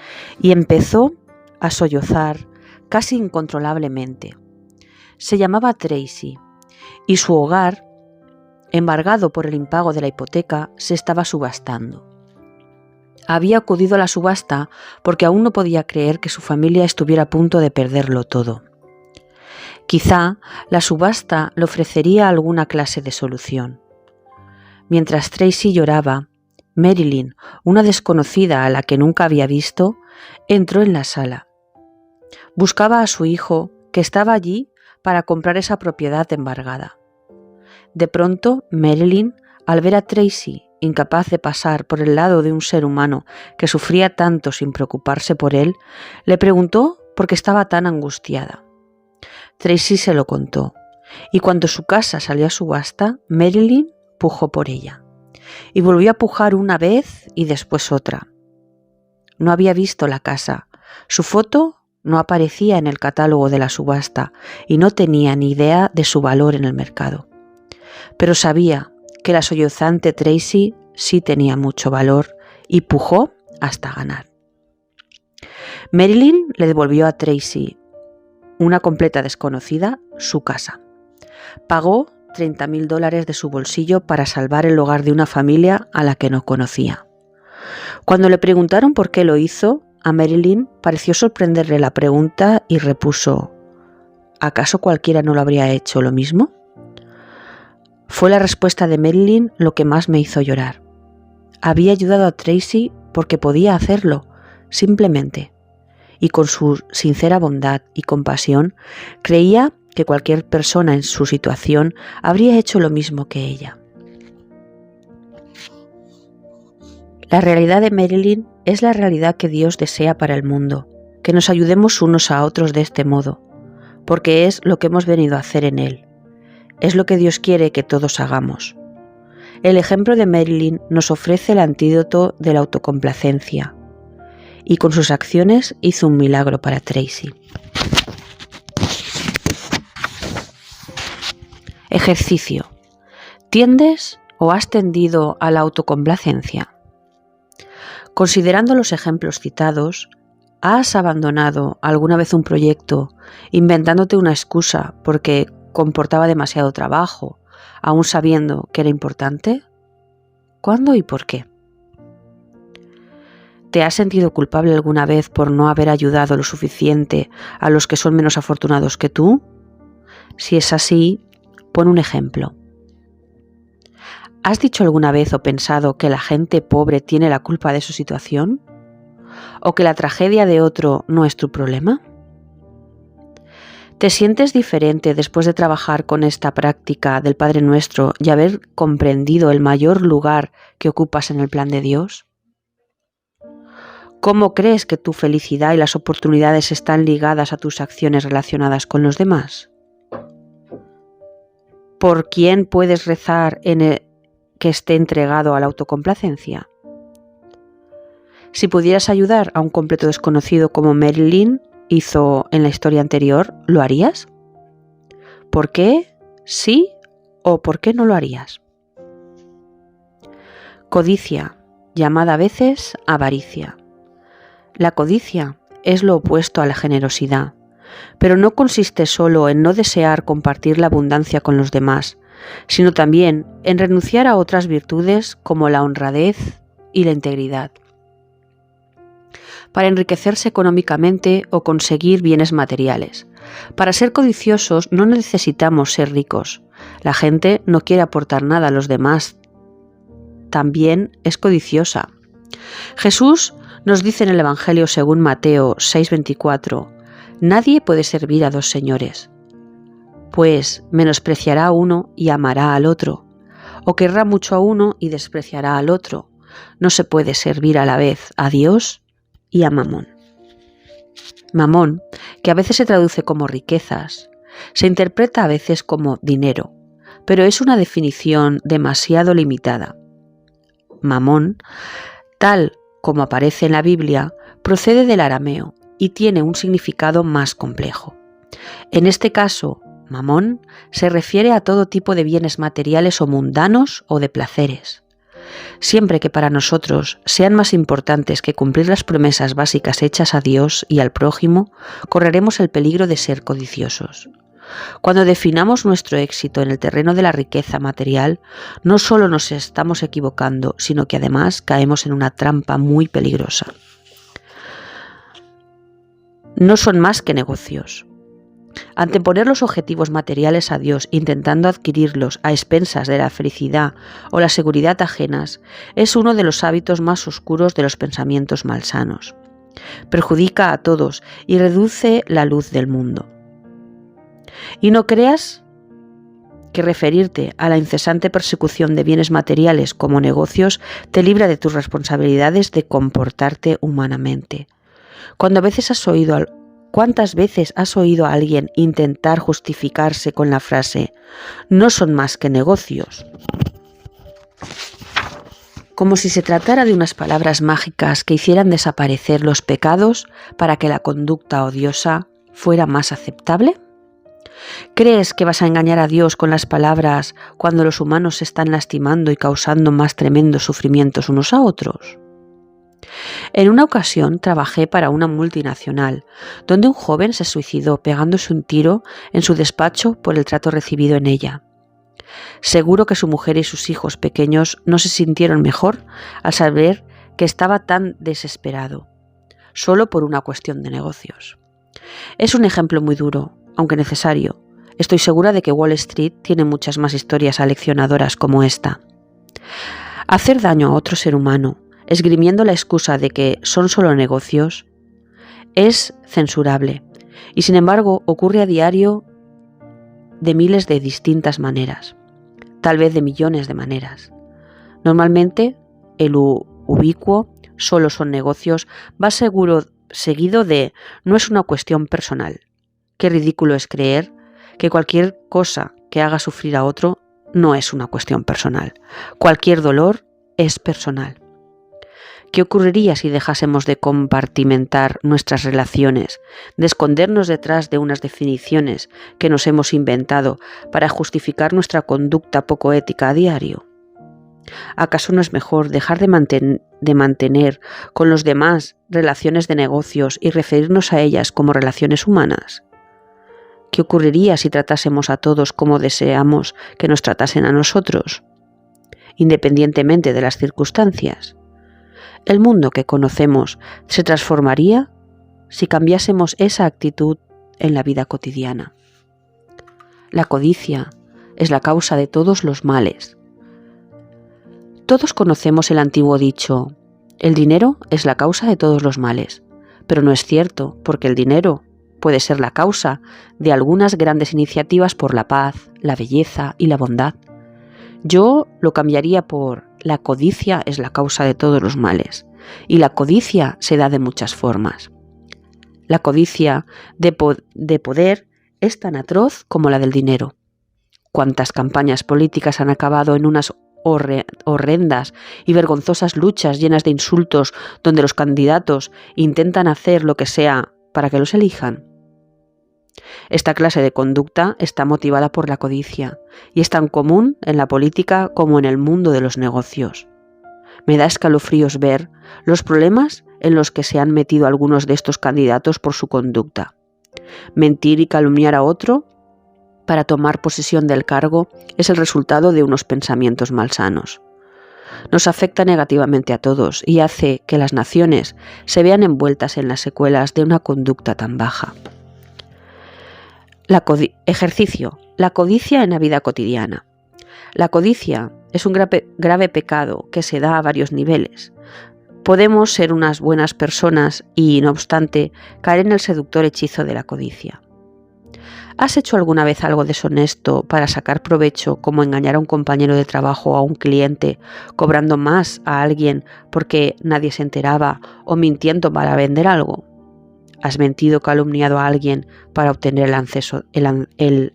y empezó a sollozar casi incontrolablemente. Se llamaba Tracy y su hogar, embargado por el impago de la hipoteca, se estaba subastando. Había acudido a la subasta porque aún no podía creer que su familia estuviera a punto de perderlo todo. Quizá la subasta le ofrecería alguna clase de solución. Mientras Tracy lloraba, Marilyn, una desconocida a la que nunca había visto, entró en la sala. Buscaba a su hijo, que estaba allí para comprar esa propiedad embargada. De pronto, Marilyn, al ver a Tracy, incapaz de pasar por el lado de un ser humano que sufría tanto sin preocuparse por él, le preguntó por qué estaba tan angustiada. Tracy se lo contó, y cuando su casa salió a subasta, Marilyn pujó por ella, y volvió a pujar una vez y después otra. No había visto la casa, su foto no aparecía en el catálogo de la subasta y no tenía ni idea de su valor en el mercado. Pero sabía que la sollozante Tracy sí tenía mucho valor y pujó hasta ganar. Marilyn le devolvió a Tracy, una completa desconocida, su casa. Pagó $30,000 de su bolsillo para salvar el hogar de una familia a la que no conocía. Cuando le preguntaron por qué lo hizo, a Marilyn pareció sorprenderle la pregunta y repuso: ¿acaso cualquiera no lo habría hecho lo mismo? Fue la respuesta de Marilyn lo que más me hizo llorar. Había ayudado a Tracy porque podía hacerlo, simplemente, y con su sincera bondad y compasión creía que cualquier persona en su situación habría hecho lo mismo que ella. La realidad de Marilyn es la realidad que Dios desea para el mundo, que nos ayudemos unos a otros de este modo, porque es lo que hemos venido a hacer en Él. Es lo que Dios quiere que todos hagamos. El ejemplo de Marilyn nos ofrece el antídoto de la autocomplacencia, y con sus acciones hizo un milagro para Tracy. Ejercicio. ¿Tiendes o has tendido a la autocomplacencia? Considerando los ejemplos citados, ¿has abandonado alguna vez un proyecto inventándote una excusa porque comportaba demasiado trabajo, aún sabiendo que era importante? ¿Cuándo y por qué? ¿Te has sentido culpable alguna vez por no haber ayudado lo suficiente a los que son menos afortunados que tú? Si es así, pon un ejemplo. ¿Has dicho alguna vez o pensado que la gente pobre tiene la culpa de su situación? ¿O que la tragedia de otro no es tu problema? ¿Te sientes diferente después de trabajar con esta práctica del Padre Nuestro y haber comprendido el mayor lugar que ocupas en el plan de Dios? ¿Cómo crees que tu felicidad y las oportunidades están ligadas a tus acciones relacionadas con los demás? ¿Por quién puedes rezar que esté entregado a la autocomplacencia? Si pudieras ayudar a un completo desconocido como Marilyn hizo en la historia anterior, ¿lo harías? ¿Por qué sí o por qué no lo harías? Codicia, llamada a veces avaricia. La codicia es lo opuesto a la generosidad, pero no consiste solo en no desear compartir la abundancia con los demás, sino también en renunciar a otras virtudes como la honradez y la integridad, para enriquecerse económicamente o conseguir bienes materiales. Para ser codiciosos no necesitamos ser ricos. La gente no quiere aportar nada a los demás. También es codiciosa. Jesús nos dice en el Evangelio según Mateo 6:24, nadie puede servir a dos señores, pues menospreciará a uno y amará al otro, o querrá mucho a uno y despreciará al otro. No se puede servir a la vez a Dios y a Mamón. Mamón, que a veces se traduce como riquezas, se interpreta a veces como dinero, pero es una definición demasiado limitada. Mamón, tal como aparece en la Biblia, procede del arameo y tiene un significado más complejo. En este caso, mamón se refiere a todo tipo de bienes materiales o mundanos o de placeres. Siempre que para nosotros sean más importantes que cumplir las promesas básicas hechas a Dios y al prójimo, correremos el peligro de ser codiciosos. Cuando definamos nuestro éxito en el terreno de la riqueza material, no solo nos estamos equivocando, sino que además caemos en una trampa muy peligrosa. No son más que negocios. Anteponer los objetivos materiales a Dios, intentando adquirirlos a expensas de la felicidad o la seguridad ajenas, es uno de los hábitos más oscuros de los pensamientos malsanos. Perjudica a todos y reduce la luz del mundo. Y no creas que referirte a la incesante persecución de bienes materiales como negocios te libra de tus responsabilidades de comportarte humanamente. ¿Cuántas veces has oído a alguien intentar justificarse con la frase «no son más que negocios»? Como si se tratara de unas palabras mágicas que hicieran desaparecer los pecados para que la conducta odiosa fuera más aceptable. ¿Crees que vas a engañar a Dios con las palabras cuando los humanos se están lastimando y causando más tremendos sufrimientos unos a otros? En una ocasión trabajé para una multinacional, donde un joven se suicidó pegándose un tiro en su despacho por el trato recibido en ella. Seguro que su mujer y sus hijos pequeños no se sintieron mejor al saber que estaba tan desesperado, solo por una cuestión de negocios. Es un ejemplo muy duro, aunque necesario. Estoy segura de que Wall Street tiene muchas más historias aleccionadoras como esta. Hacer daño a otro ser humano, esgrimiendo la excusa de que son solo negocios, es censurable y sin embargo ocurre a diario de miles de distintas maneras, tal vez de millones de maneras. Normalmente el ubicuo solo son negocios va seguido de no es una cuestión personal. Qué ridículo es creer que cualquier cosa que haga sufrir a otro no es una cuestión personal. Cualquier dolor es personal. ¿Qué ocurriría si dejásemos de compartimentar nuestras relaciones, de escondernos detrás de unas definiciones que nos hemos inventado para justificar nuestra conducta poco ética a diario? ¿Acaso no es mejor dejar de mantener con los demás relaciones de negocios y referirnos a ellas como relaciones humanas? ¿Qué ocurriría si tratásemos a todos como deseamos que nos tratasen a nosotros, independientemente de las circunstancias? El mundo que conocemos se transformaría si cambiásemos esa actitud en la vida cotidiana. La codicia es la causa de todos los males. Todos conocemos el antiguo dicho, el dinero es la causa de todos los males, pero no es cierto, porque el dinero puede ser la causa de algunas grandes iniciativas por la paz, la belleza y la bondad. Yo lo cambiaría por la codicia es la causa de todos los males. y la codicia se da de muchas formas. La codicia de poder es tan atroz como la del dinero. ¿Cuántas campañas políticas han acabado en unas horrendas y vergonzosas luchas llenas de insultos donde los candidatos intentan hacer lo que sea para que los elijan? Esta clase de conducta está motivada por la codicia y es tan común en la política como en el mundo de los negocios. Me da escalofríos ver los problemas en los que se han metido algunos de estos candidatos por su conducta. Mentir y calumniar a otro para tomar posesión del cargo es el resultado de unos pensamientos malsanos. Nos afecta negativamente a todos y hace que las naciones se vean envueltas en las secuelas de una conducta tan baja. Ejercicio. La codicia en la vida cotidiana. La codicia es un grave pecado que se da a varios niveles. Podemos ser unas buenas personas y, no obstante, caer en el seductor hechizo de la codicia. ¿Has hecho alguna vez algo deshonesto para sacar provecho, como engañar a un compañero de trabajo o a un cliente, cobrando más a alguien porque nadie se enteraba o mintiendo para vender algo? ¿Has mentido o calumniado a alguien para obtener el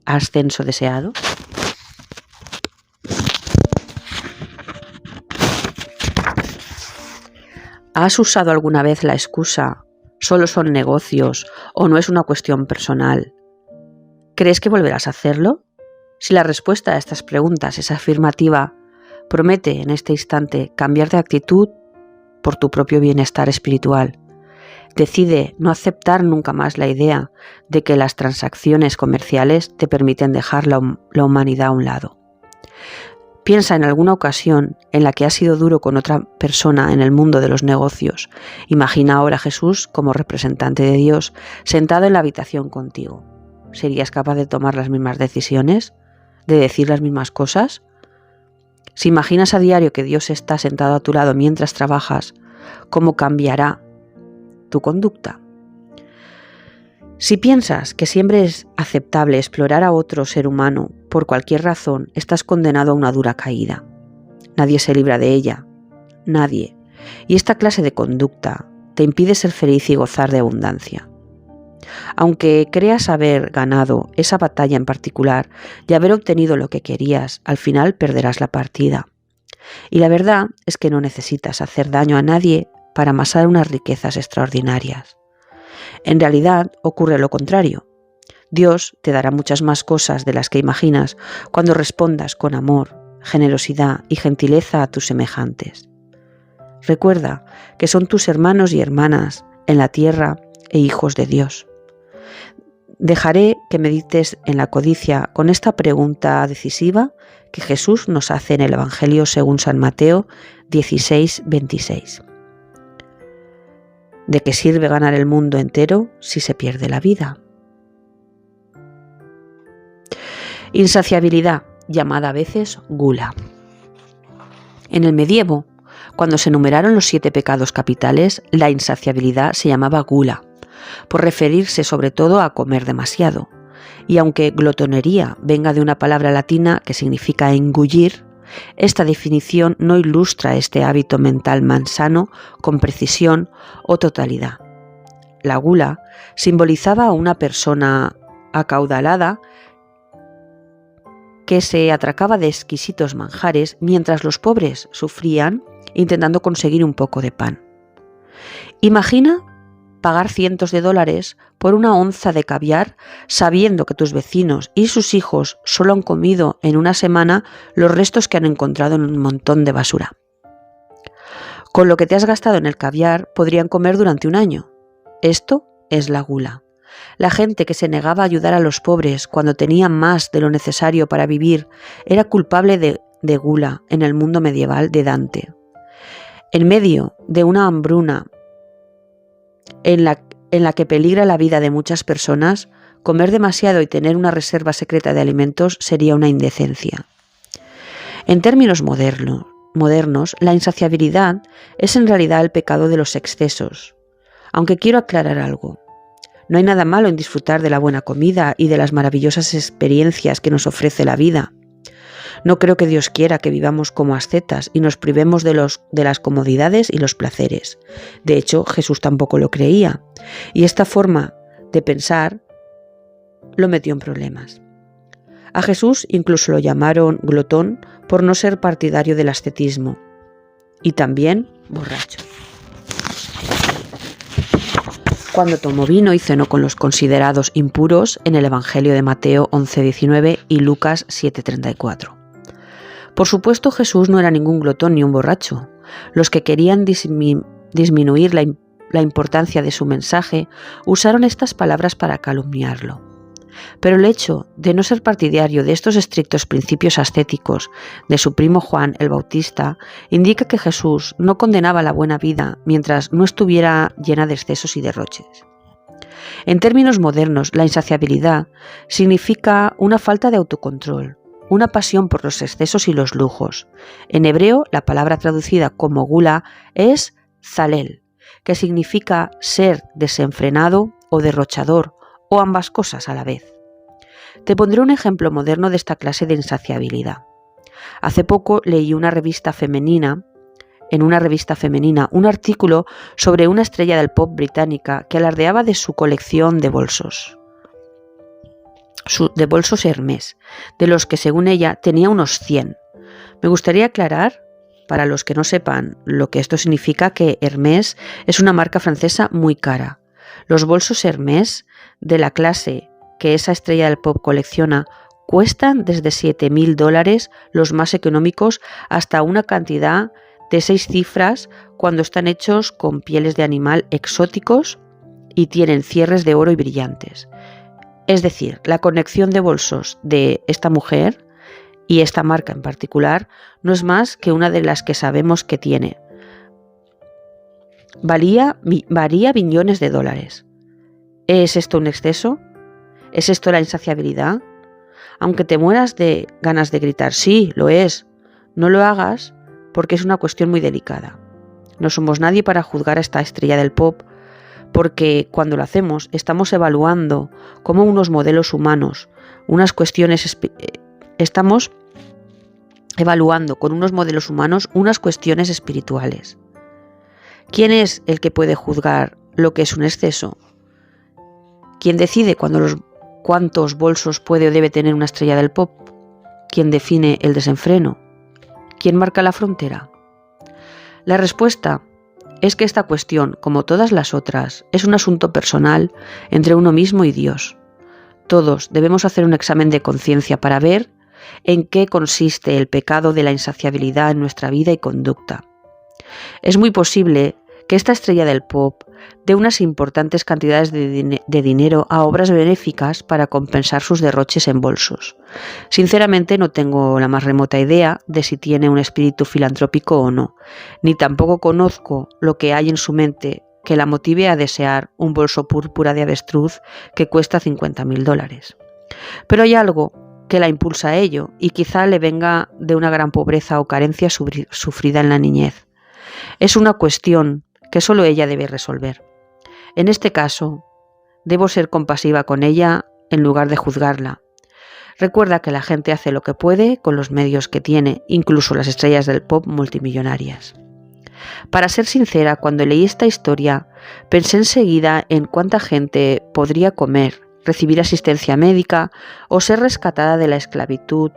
ascenso deseado? ¿Has usado alguna vez la excusa «solo son negocios» o «no es una cuestión personal»? ¿Crees que volverás a hacerlo? Si la respuesta a estas preguntas es afirmativa, promete en este instante cambiar de actitud por tu propio bienestar espiritual. Decide no aceptar nunca más la idea de que las transacciones comerciales te permiten dejar la humanidad a un lado. Piensa en alguna ocasión en la que has sido duro con otra persona en el mundo de los negocios. Imagina ahora a Jesús como representante de Dios sentado en la habitación contigo. ¿Serías capaz de tomar las mismas decisiones? ¿De decir las mismas cosas? Si imaginas a diario que Dios está sentado a tu lado mientras trabajas, ¿cómo cambiará tu conducta? Si piensas que siempre es aceptable explorar a otro ser humano por cualquier razón, estás condenado a una dura caída. Nadie se libra de ella. Nadie. Y esta clase de conducta te impide ser feliz y gozar de abundancia. Aunque creas haber ganado esa batalla en particular y haber obtenido lo que querías, al final perderás la partida. Y la verdad es que no necesitas hacer daño a nadie para amasar unas riquezas extraordinarias. En realidad ocurre lo contrario. Dios te dará muchas más cosas de las que imaginas cuando respondas con amor, generosidad y gentileza a tus semejantes. Recuerda que son tus hermanos y hermanas en la tierra e hijos de Dios. Dejaré que medites en la codicia con esta pregunta decisiva que Jesús nos hace en el Evangelio según San Mateo 16:26. ¿De qué sirve ganar el mundo entero si se pierde la vida? Insaciabilidad, llamada a veces gula. En el medievo, cuando se enumeraron los 7 pecados capitales, la insaciabilidad se llamaba gula, por referirse sobre todo a comer demasiado. Y aunque glotonería venga de una palabra latina que significa engullir, esta definición no ilustra este hábito mental malsano con precisión o totalidad. La gula simbolizaba a una persona acaudalada que se atracaba de exquisitos manjares mientras los pobres sufrían intentando conseguir un poco de pan. Imagina pagar cientos de dólares por una onza de caviar sabiendo que tus vecinos y sus hijos solo han comido en una semana los restos que han encontrado en un montón de basura. Con lo que te has gastado en el caviar podrían comer durante un año. Esto es la gula. La gente que se negaba a ayudar a los pobres cuando tenían más de lo necesario para vivir era culpable de gula en el mundo medieval de Dante. En medio de una hambruna en la que peligra la vida de muchas personas, comer demasiado y tener una reserva secreta de alimentos sería una indecencia. En términos modernos, la insaciabilidad es en realidad el pecado de los excesos. Aunque quiero aclarar algo. No hay nada malo en disfrutar de la buena comida y de las maravillosas experiencias que nos ofrece la vida. No creo que Dios quiera que vivamos como ascetas y nos privemos de las comodidades y los placeres. De hecho, Jesús tampoco lo creía, y esta forma de pensar lo metió en problemas. A Jesús incluso lo llamaron glotón por no ser partidario del ascetismo, y también borracho. Cuando tomó vino y cenó con los considerados impuros en el Evangelio de Mateo 11:19 y Lucas 7:34. Por supuesto, Jesús no era ningún glotón ni un borracho. Los que querían disminuir la importancia de su mensaje usaron estas palabras para calumniarlo. Pero el hecho de no ser partidario de estos estrictos principios ascéticos de su primo Juan el Bautista indica que Jesús no condenaba la buena vida mientras no estuviera llena de excesos y derroches. En términos modernos, la insaciabilidad significa una falta de autocontrol, una pasión por los excesos y los lujos. En hebreo, la palabra traducida como gula es zalel, que significa ser desenfrenado o derrochador, o ambas cosas a la vez. Te pondré un ejemplo moderno de esta clase de insaciabilidad. Hace poco leí en una revista femenina un artículo sobre una estrella del pop británica que alardeaba de su colección de bolsos Hermès, de los que según ella tenía unos 100. Me gustaría aclarar, para los que no sepan lo que esto significa, que Hermès es una marca francesa muy cara. Los bolsos Hermès de la clase que esa estrella del pop colecciona cuestan desde $7.000, los más económicos, hasta una cantidad de 6 cifras cuando están hechos con pieles de animal exóticos y tienen cierres de oro y brillantes. Es decir, la conexión de bolsos de esta mujer y esta marca en particular no es más que una de las que sabemos que tiene. Varía billones de dólares. ¿Es esto un exceso? ¿Es esto la insaciabilidad? Aunque te mueras de ganas de gritar, sí, lo es, no lo hagas porque es una cuestión muy delicada. No somos nadie para juzgar a esta estrella del pop, porque cuando lo hacemos estamos evaluando como unos modelos humanos, estamos evaluando con unos modelos humanos unas cuestiones espirituales. ¿Quién es el que puede juzgar lo que es un exceso? ¿Quién decide cuántos bolsos puede o debe tener una estrella del pop? ¿Quién define el desenfreno? ¿Quién marca la frontera? La respuesta es que esta cuestión, como todas las otras, es un asunto personal entre uno mismo y Dios. Todos debemos hacer un examen de conciencia para ver en qué consiste el pecado de la insaciabilidad en nuestra vida y conducta. Es muy posible que esta estrella del pop dé unas importantes cantidades de dinero a obras benéficas para compensar sus derroches en bolsos. Sinceramente no tengo la más remota idea de si tiene un espíritu filantrópico o no, ni tampoco conozco lo que hay en su mente que la motive a desear un bolso púrpura de avestruz que cuesta $50.000. Pero hay algo que la impulsa a ello y quizá le venga de una gran pobreza o carencia sufrida en la niñez. Es una cuestión que solo ella debe resolver. En este caso, debo ser compasiva con ella en lugar de juzgarla. Recuerda que la gente hace lo que puede con los medios que tiene, incluso las estrellas del pop multimillonarias. Para ser sincera, cuando leí esta historia, pensé enseguida en cuánta gente podría comer, recibir asistencia médica o ser rescatada de la esclavitud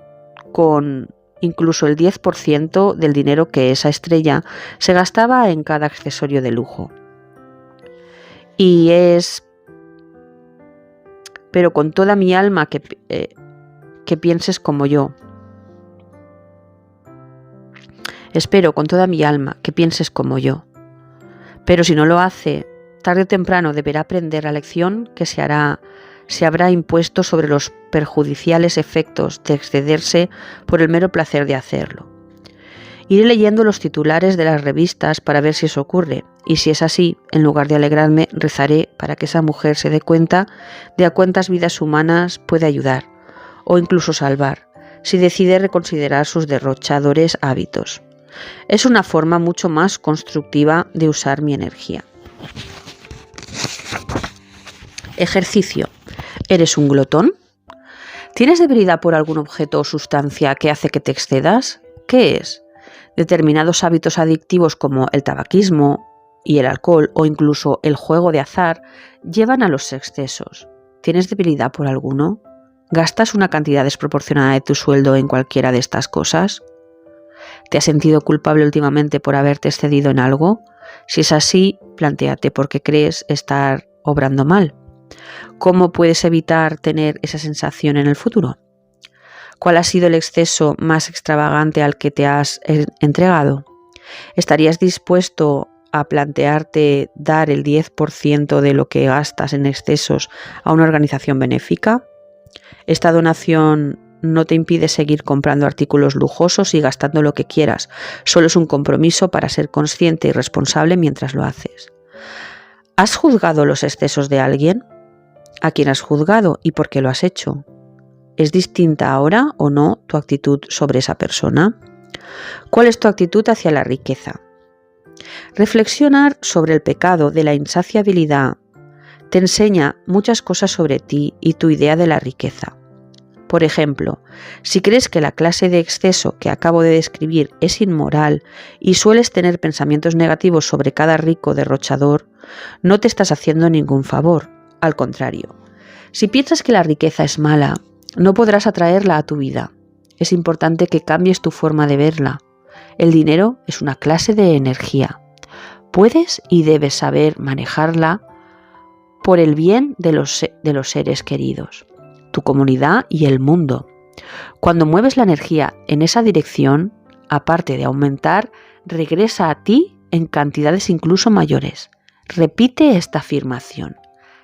con incluso el 10% del dinero que esa estrella se gastaba en cada accesorio de lujo. Pero con toda mi alma que pienses como yo. Espero con toda mi alma que pienses como yo. Pero si no lo hace, tarde o temprano deberá aprender la lección que se habrá impuesto sobre los perjudiciales efectos de excederse por el mero placer de hacerlo. Iré leyendo los titulares de las revistas para ver si eso ocurre, y si es así, en lugar de alegrarme, rezaré para que esa mujer se dé cuenta de a cuántas vidas humanas puede ayudar, o incluso salvar, si decide reconsiderar sus derrochadores hábitos. Es una forma mucho más constructiva de usar mi energía. Ejercicio. ¿Eres un glotón? ¿Tienes debilidad por algún objeto o sustancia que hace que te excedas? ¿Qué es? Determinados hábitos adictivos como el tabaquismo y el alcohol o incluso el juego de azar llevan a los excesos. ¿Tienes debilidad por alguno? ¿Gastas una cantidad desproporcionada de tu sueldo en cualquiera de estas cosas? ¿Te has sentido culpable últimamente por haberte excedido en algo? Si es así, plantéate por qué crees estar obrando mal. ¿Cómo puedes evitar tener esa sensación en el futuro? ¿Cuál ha sido el exceso más extravagante al que te has entregado? ¿Estarías dispuesto a plantearte dar el 10% de lo que gastas en excesos a una organización benéfica? ¿Esta donación no te impide seguir comprando artículos lujosos y gastando lo que quieras? Solo es un compromiso para ser consciente y responsable mientras lo haces. ¿Has juzgado los excesos de alguien? ¿A quién has juzgado y por qué lo has hecho? ¿Es distinta ahora o no tu actitud sobre esa persona? ¿Cuál es tu actitud hacia la riqueza? Reflexionar sobre el pecado de la insaciabilidad te enseña muchas cosas sobre ti y tu idea de la riqueza. Por ejemplo, si crees que la clase de exceso que acabo de describir es inmoral y sueles tener pensamientos negativos sobre cada rico derrochador, no te estás haciendo ningún favor. Al contrario, si piensas que la riqueza es mala, no podrás atraerla a tu vida. Es importante que cambies tu forma de verla. El dinero es una clase de energía. Puedes y debes saber manejarla por el bien de los seres queridos, tu comunidad y el mundo. Cuando mueves la energía en esa dirección, aparte de aumentar, regresa a ti en cantidades incluso mayores. Repite esta afirmación.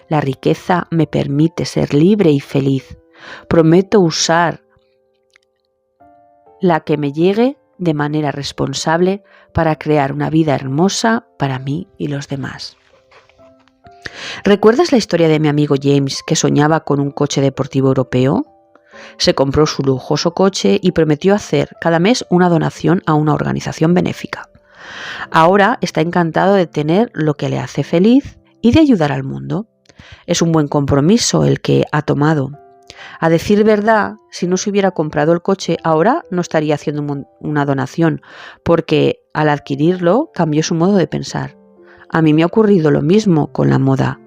La riqueza me permite ser libre y feliz. Prometo usar la que me llegue de manera responsable para crear una vida hermosa para mí y los demás. ¿Recuerdas la historia de mi amigo James que soñaba con un coche deportivo europeo? Se compró su lujoso coche y prometió hacer cada mes una donación a una organización benéfica. Ahora está encantado de tener lo que le hace feliz y de ayudar al mundo. Es un buen compromiso el que ha tomado. A decir verdad, si no se hubiera comprado el coche, ahora no estaría haciendo una donación, porque al adquirirlo cambió su modo de pensar. A mí me ha ocurrido lo mismo con la moda.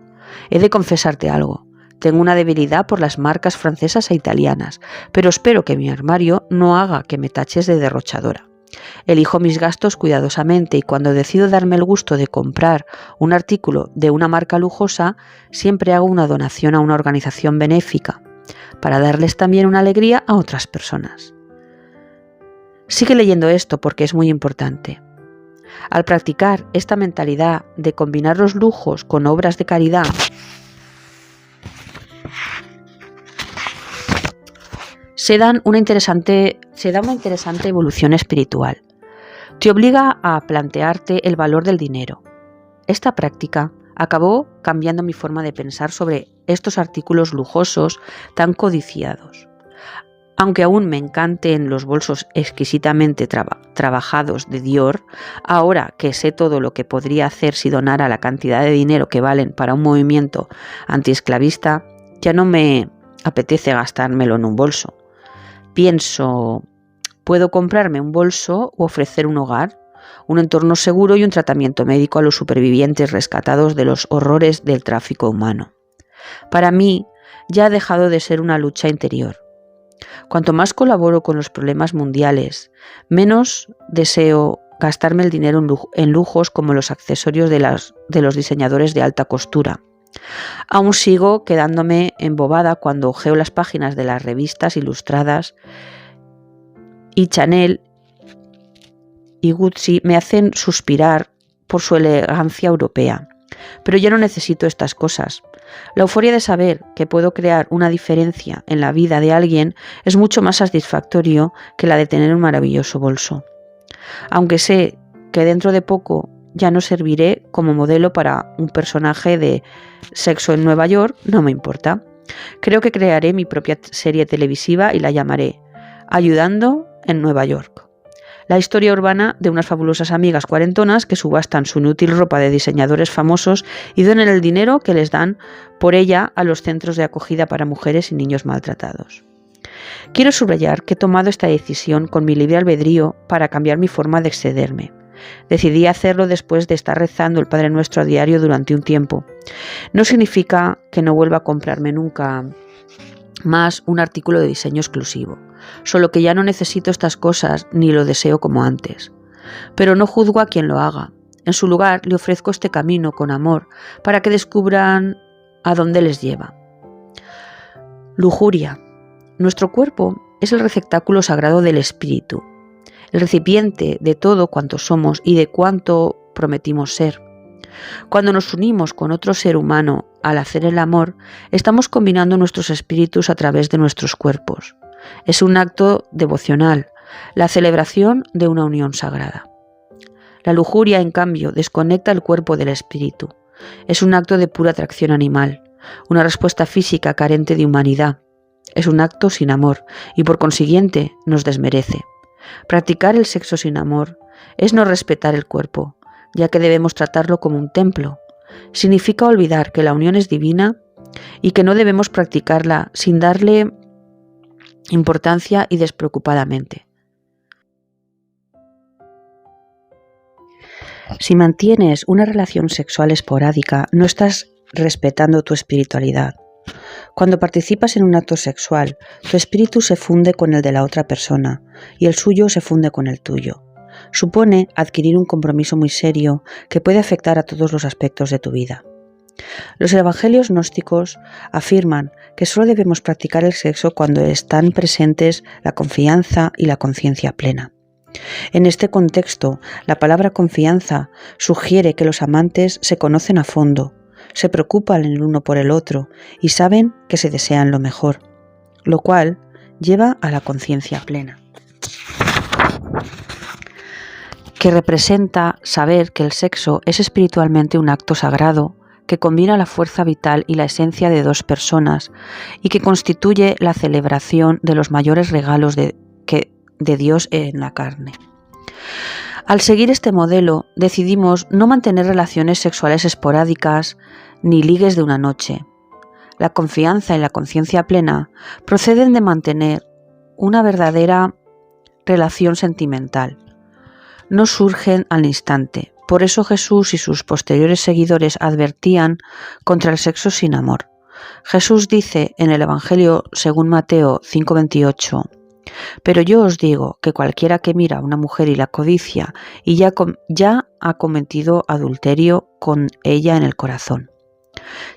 He de confesarte algo. Tengo una debilidad por las marcas francesas e italianas, pero espero que mi armario no haga que me taches de derrochadora. Elijo mis gastos cuidadosamente y cuando decido darme el gusto de comprar un artículo de una marca lujosa, siempre hago una donación a una organización benéfica, para darles también una alegría a otras personas. Sigue leyendo esto porque es muy importante. Al practicar esta mentalidad de combinar los lujos con obras de caridad, se da una interesante evolución espiritual. Te obliga a plantearte el valor del dinero. Esta práctica acabó cambiando mi forma de pensar sobre estos artículos lujosos tan codiciados. Aunque aún me encanten los bolsos exquisitamente trabajados de Dior, ahora que sé todo lo que podría hacer si donara la cantidad de dinero que valen para un movimiento antiesclavista, ya no me apetece gastármelo en un bolso. Pienso, ¿puedo comprarme un bolso o ofrecer un hogar, un entorno seguro y un tratamiento médico a los supervivientes rescatados de los horrores del tráfico humano? Para mí, ya ha dejado de ser una lucha interior. Cuanto más colaboro con los problemas mundiales, menos deseo gastarme el dinero en lujos como los accesorios de los diseñadores de alta costura. Aún sigo quedándome embobada cuando hojeo las páginas de las revistas ilustradas y Chanel y Gucci me hacen suspirar por su elegancia europea. Pero ya no necesito estas cosas. La euforia de saber que puedo crear una diferencia en la vida de alguien es mucho más satisfactorio que la de tener un maravilloso bolso. Aunque sé que dentro de poco ya no serviré como modelo para un personaje de Sexo en Nueva York, no me importa. Creo que crearé mi propia serie televisiva y la llamaré Ayudando en Nueva York. La historia urbana de unas fabulosas amigas cuarentonas que subastan su inútil ropa de diseñadores famosos y donan el dinero que les dan por ella a los centros de acogida para mujeres y niños maltratados. Quiero subrayar que he tomado esta decisión con mi libre albedrío para cambiar mi forma de excederme. Decidí hacerlo después de estar rezando el Padre Nuestro a diario durante un tiempo. No significa que no vuelva a comprarme nunca más un artículo de diseño exclusivo, solo que ya no necesito estas cosas ni lo deseo como antes. Pero no juzgo a quien lo haga. En su lugar le ofrezco este camino con amor para que descubran a dónde les lleva. Lujuria. Nuestro cuerpo es el receptáculo sagrado del espíritu, el recipiente de todo cuanto somos y de cuanto prometimos ser. Cuando nos unimos con otro ser humano al hacer el amor, estamos combinando nuestros espíritus a través de nuestros cuerpos. Es un acto devocional, la celebración de una unión sagrada. La lujuria, en cambio, desconecta el cuerpo del espíritu. Es un acto de pura atracción animal, una respuesta física carente de humanidad. Es un acto sin amor y, por consiguiente, nos desmerece. Practicar el sexo sin amor es no respetar el cuerpo, ya que debemos tratarlo como un templo. Significa olvidar que la unión es divina y que no debemos practicarla sin darle importancia y despreocupadamente. Si mantienes una relación sexual esporádica, no estás respetando tu espiritualidad. Cuando participas en un acto sexual, tu espíritu se funde con el de la otra persona y el suyo se funde con el tuyo. Supone adquirir un compromiso muy serio que puede afectar a todos los aspectos de tu vida. Los evangelios gnósticos afirman que solo debemos practicar el sexo cuando están presentes la confianza y la conciencia plena. En este contexto, la palabra confianza sugiere que los amantes se conocen a fondo, se preocupan el uno por el otro y saben que se desean lo mejor, lo cual lleva a la conciencia plena, que representa saber que el sexo es espiritualmente un acto sagrado que combina la fuerza vital y la esencia de dos personas y que constituye la celebración de los mayores regalos de Dios en la carne. Al seguir este modelo, decidimos no mantener relaciones sexuales esporádicas ni ligues de una noche. La confianza y la conciencia plena proceden de mantener una verdadera relación sentimental. No surgen al instante. Por eso Jesús y sus posteriores seguidores advertían contra el sexo sin amor. Jesús dice en el Evangelio según Mateo 5:28: pero yo os digo que cualquiera que mira a una mujer y la codicia y ya ha cometido adulterio con ella en el corazón.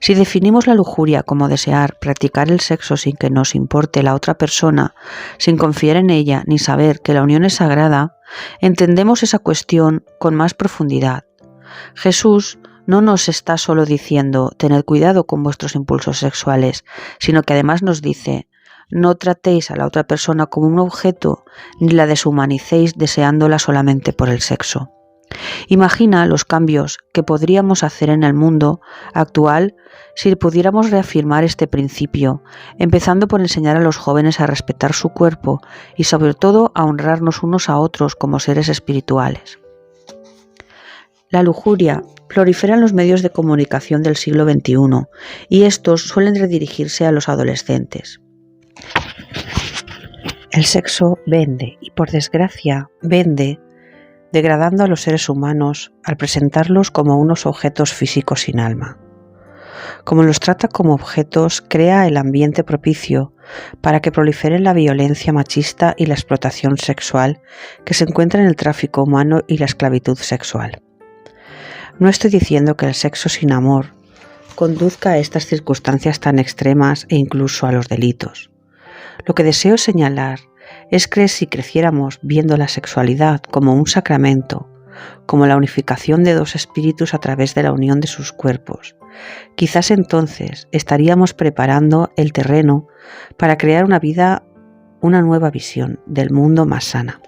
Si definimos la lujuria como desear practicar el sexo sin que nos importe la otra persona, sin confiar en ella ni saber que la unión es sagrada, entendemos esa cuestión con más profundidad. Jesús no nos está solo diciendo tened cuidado con vuestros impulsos sexuales, sino que además nos dice: no tratéis a la otra persona como un objeto, ni la deshumanicéis deseándola solamente por el sexo. Imagina los cambios que podríamos hacer en el mundo actual si pudiéramos reafirmar este principio, empezando por enseñar a los jóvenes a respetar su cuerpo y sobre todo a honrarnos unos a otros como seres espirituales. La lujuria prolifera en los medios de comunicación del siglo XXI y estos suelen redirigirse a los adolescentes. El sexo vende y, por desgracia, vende degradando a los seres humanos al presentarlos como unos objetos físicos sin alma. Como los trata como objetos, crea el ambiente propicio para que proliferen la violencia machista y la explotación sexual que se encuentra en el tráfico humano y la esclavitud sexual. No estoy diciendo que el sexo sin amor conduzca a estas circunstancias tan extremas e incluso a los delitos. Lo que deseo señalar es que si creciéramos viendo la sexualidad como un sacramento, como la unificación de dos espíritus a través de la unión de sus cuerpos, quizás entonces estaríamos preparando el terreno para crear una nueva visión del mundo más sana.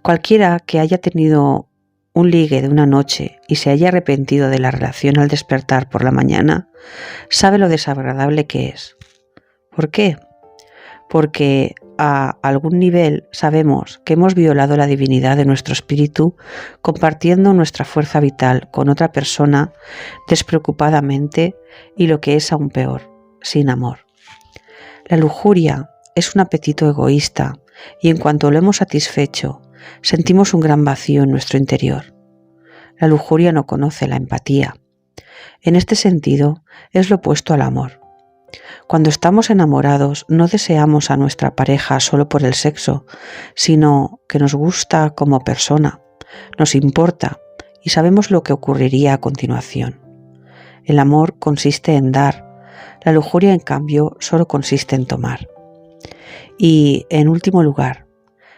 Cualquiera que haya tenido un ligue de una noche y se haya arrepentido de la relación al despertar por la mañana, sabe lo desagradable que es. ¿Por qué? Porque a algún nivel sabemos que hemos violado la divinidad de nuestro espíritu compartiendo nuestra fuerza vital con otra persona despreocupadamente y, lo que es aún peor, sin amor. La lujuria es un apetito egoísta y en cuanto lo hemos satisfecho, sentimos un gran vacío en nuestro interior. La lujuria no conoce la empatía. En este sentido, es lo opuesto al amor. Cuando estamos enamorados, no deseamos a nuestra pareja solo por el sexo, sino que nos gusta como persona, nos importa y sabemos lo que ocurriría a continuación. El amor consiste en dar, la lujuria, en cambio, solo consiste en tomar. Y, en último lugar,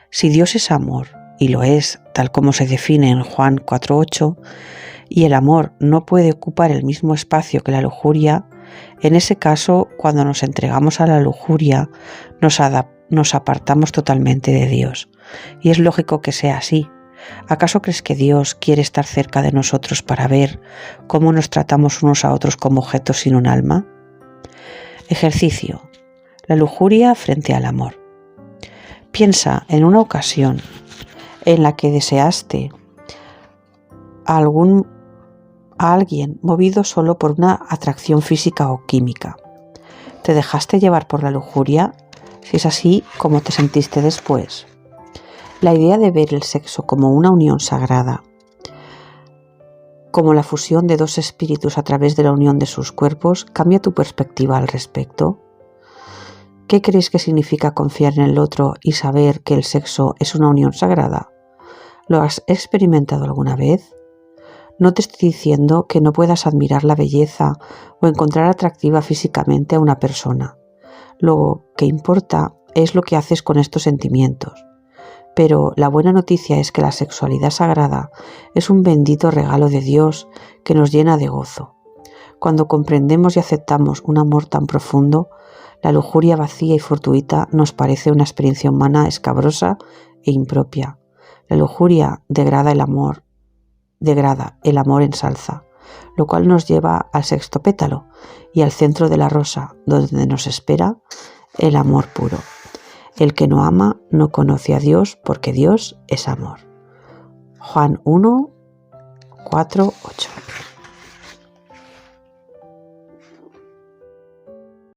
si Dios es amor, y lo es, tal como se define en Juan 4:8, y el amor no puede ocupar el mismo espacio que la lujuria, en ese caso, cuando nos entregamos a la lujuria, nos apartamos totalmente de Dios. Y es lógico que sea así. ¿Acaso crees que Dios quiere estar cerca de nosotros para ver cómo nos tratamos unos a otros como objetos sin un alma? Ejercicio. La lujuria frente al amor. Piensa en una ocasión en la que deseaste a alguien movido solo por una atracción física o química. ¿Te dejaste llevar por la lujuria? Si es así, ¿cómo te sentiste después? La idea de ver el sexo como una unión sagrada, como la fusión de dos espíritus a través de la unión de sus cuerpos, ¿cambia tu perspectiva al respecto? ¿Qué crees que significa confiar en el otro y saber que el sexo es una unión sagrada? ¿Lo has experimentado alguna vez? No te estoy diciendo que no puedas admirar la belleza o encontrar atractiva físicamente a una persona. Lo que importa es lo que haces con estos sentimientos. Pero la buena noticia es que la sexualidad sagrada es un bendito regalo de Dios que nos llena de gozo. Cuando comprendemos y aceptamos un amor tan profundo, la lujuria vacía y fortuita nos parece una experiencia humana escabrosa e impropia. La lujuria degrada, el amor ensalza, lo cual nos lleva al sexto pétalo y al centro de la rosa, donde nos espera el amor puro. El que no ama no conoce a Dios, porque Dios es amor. Juan 1:4-8.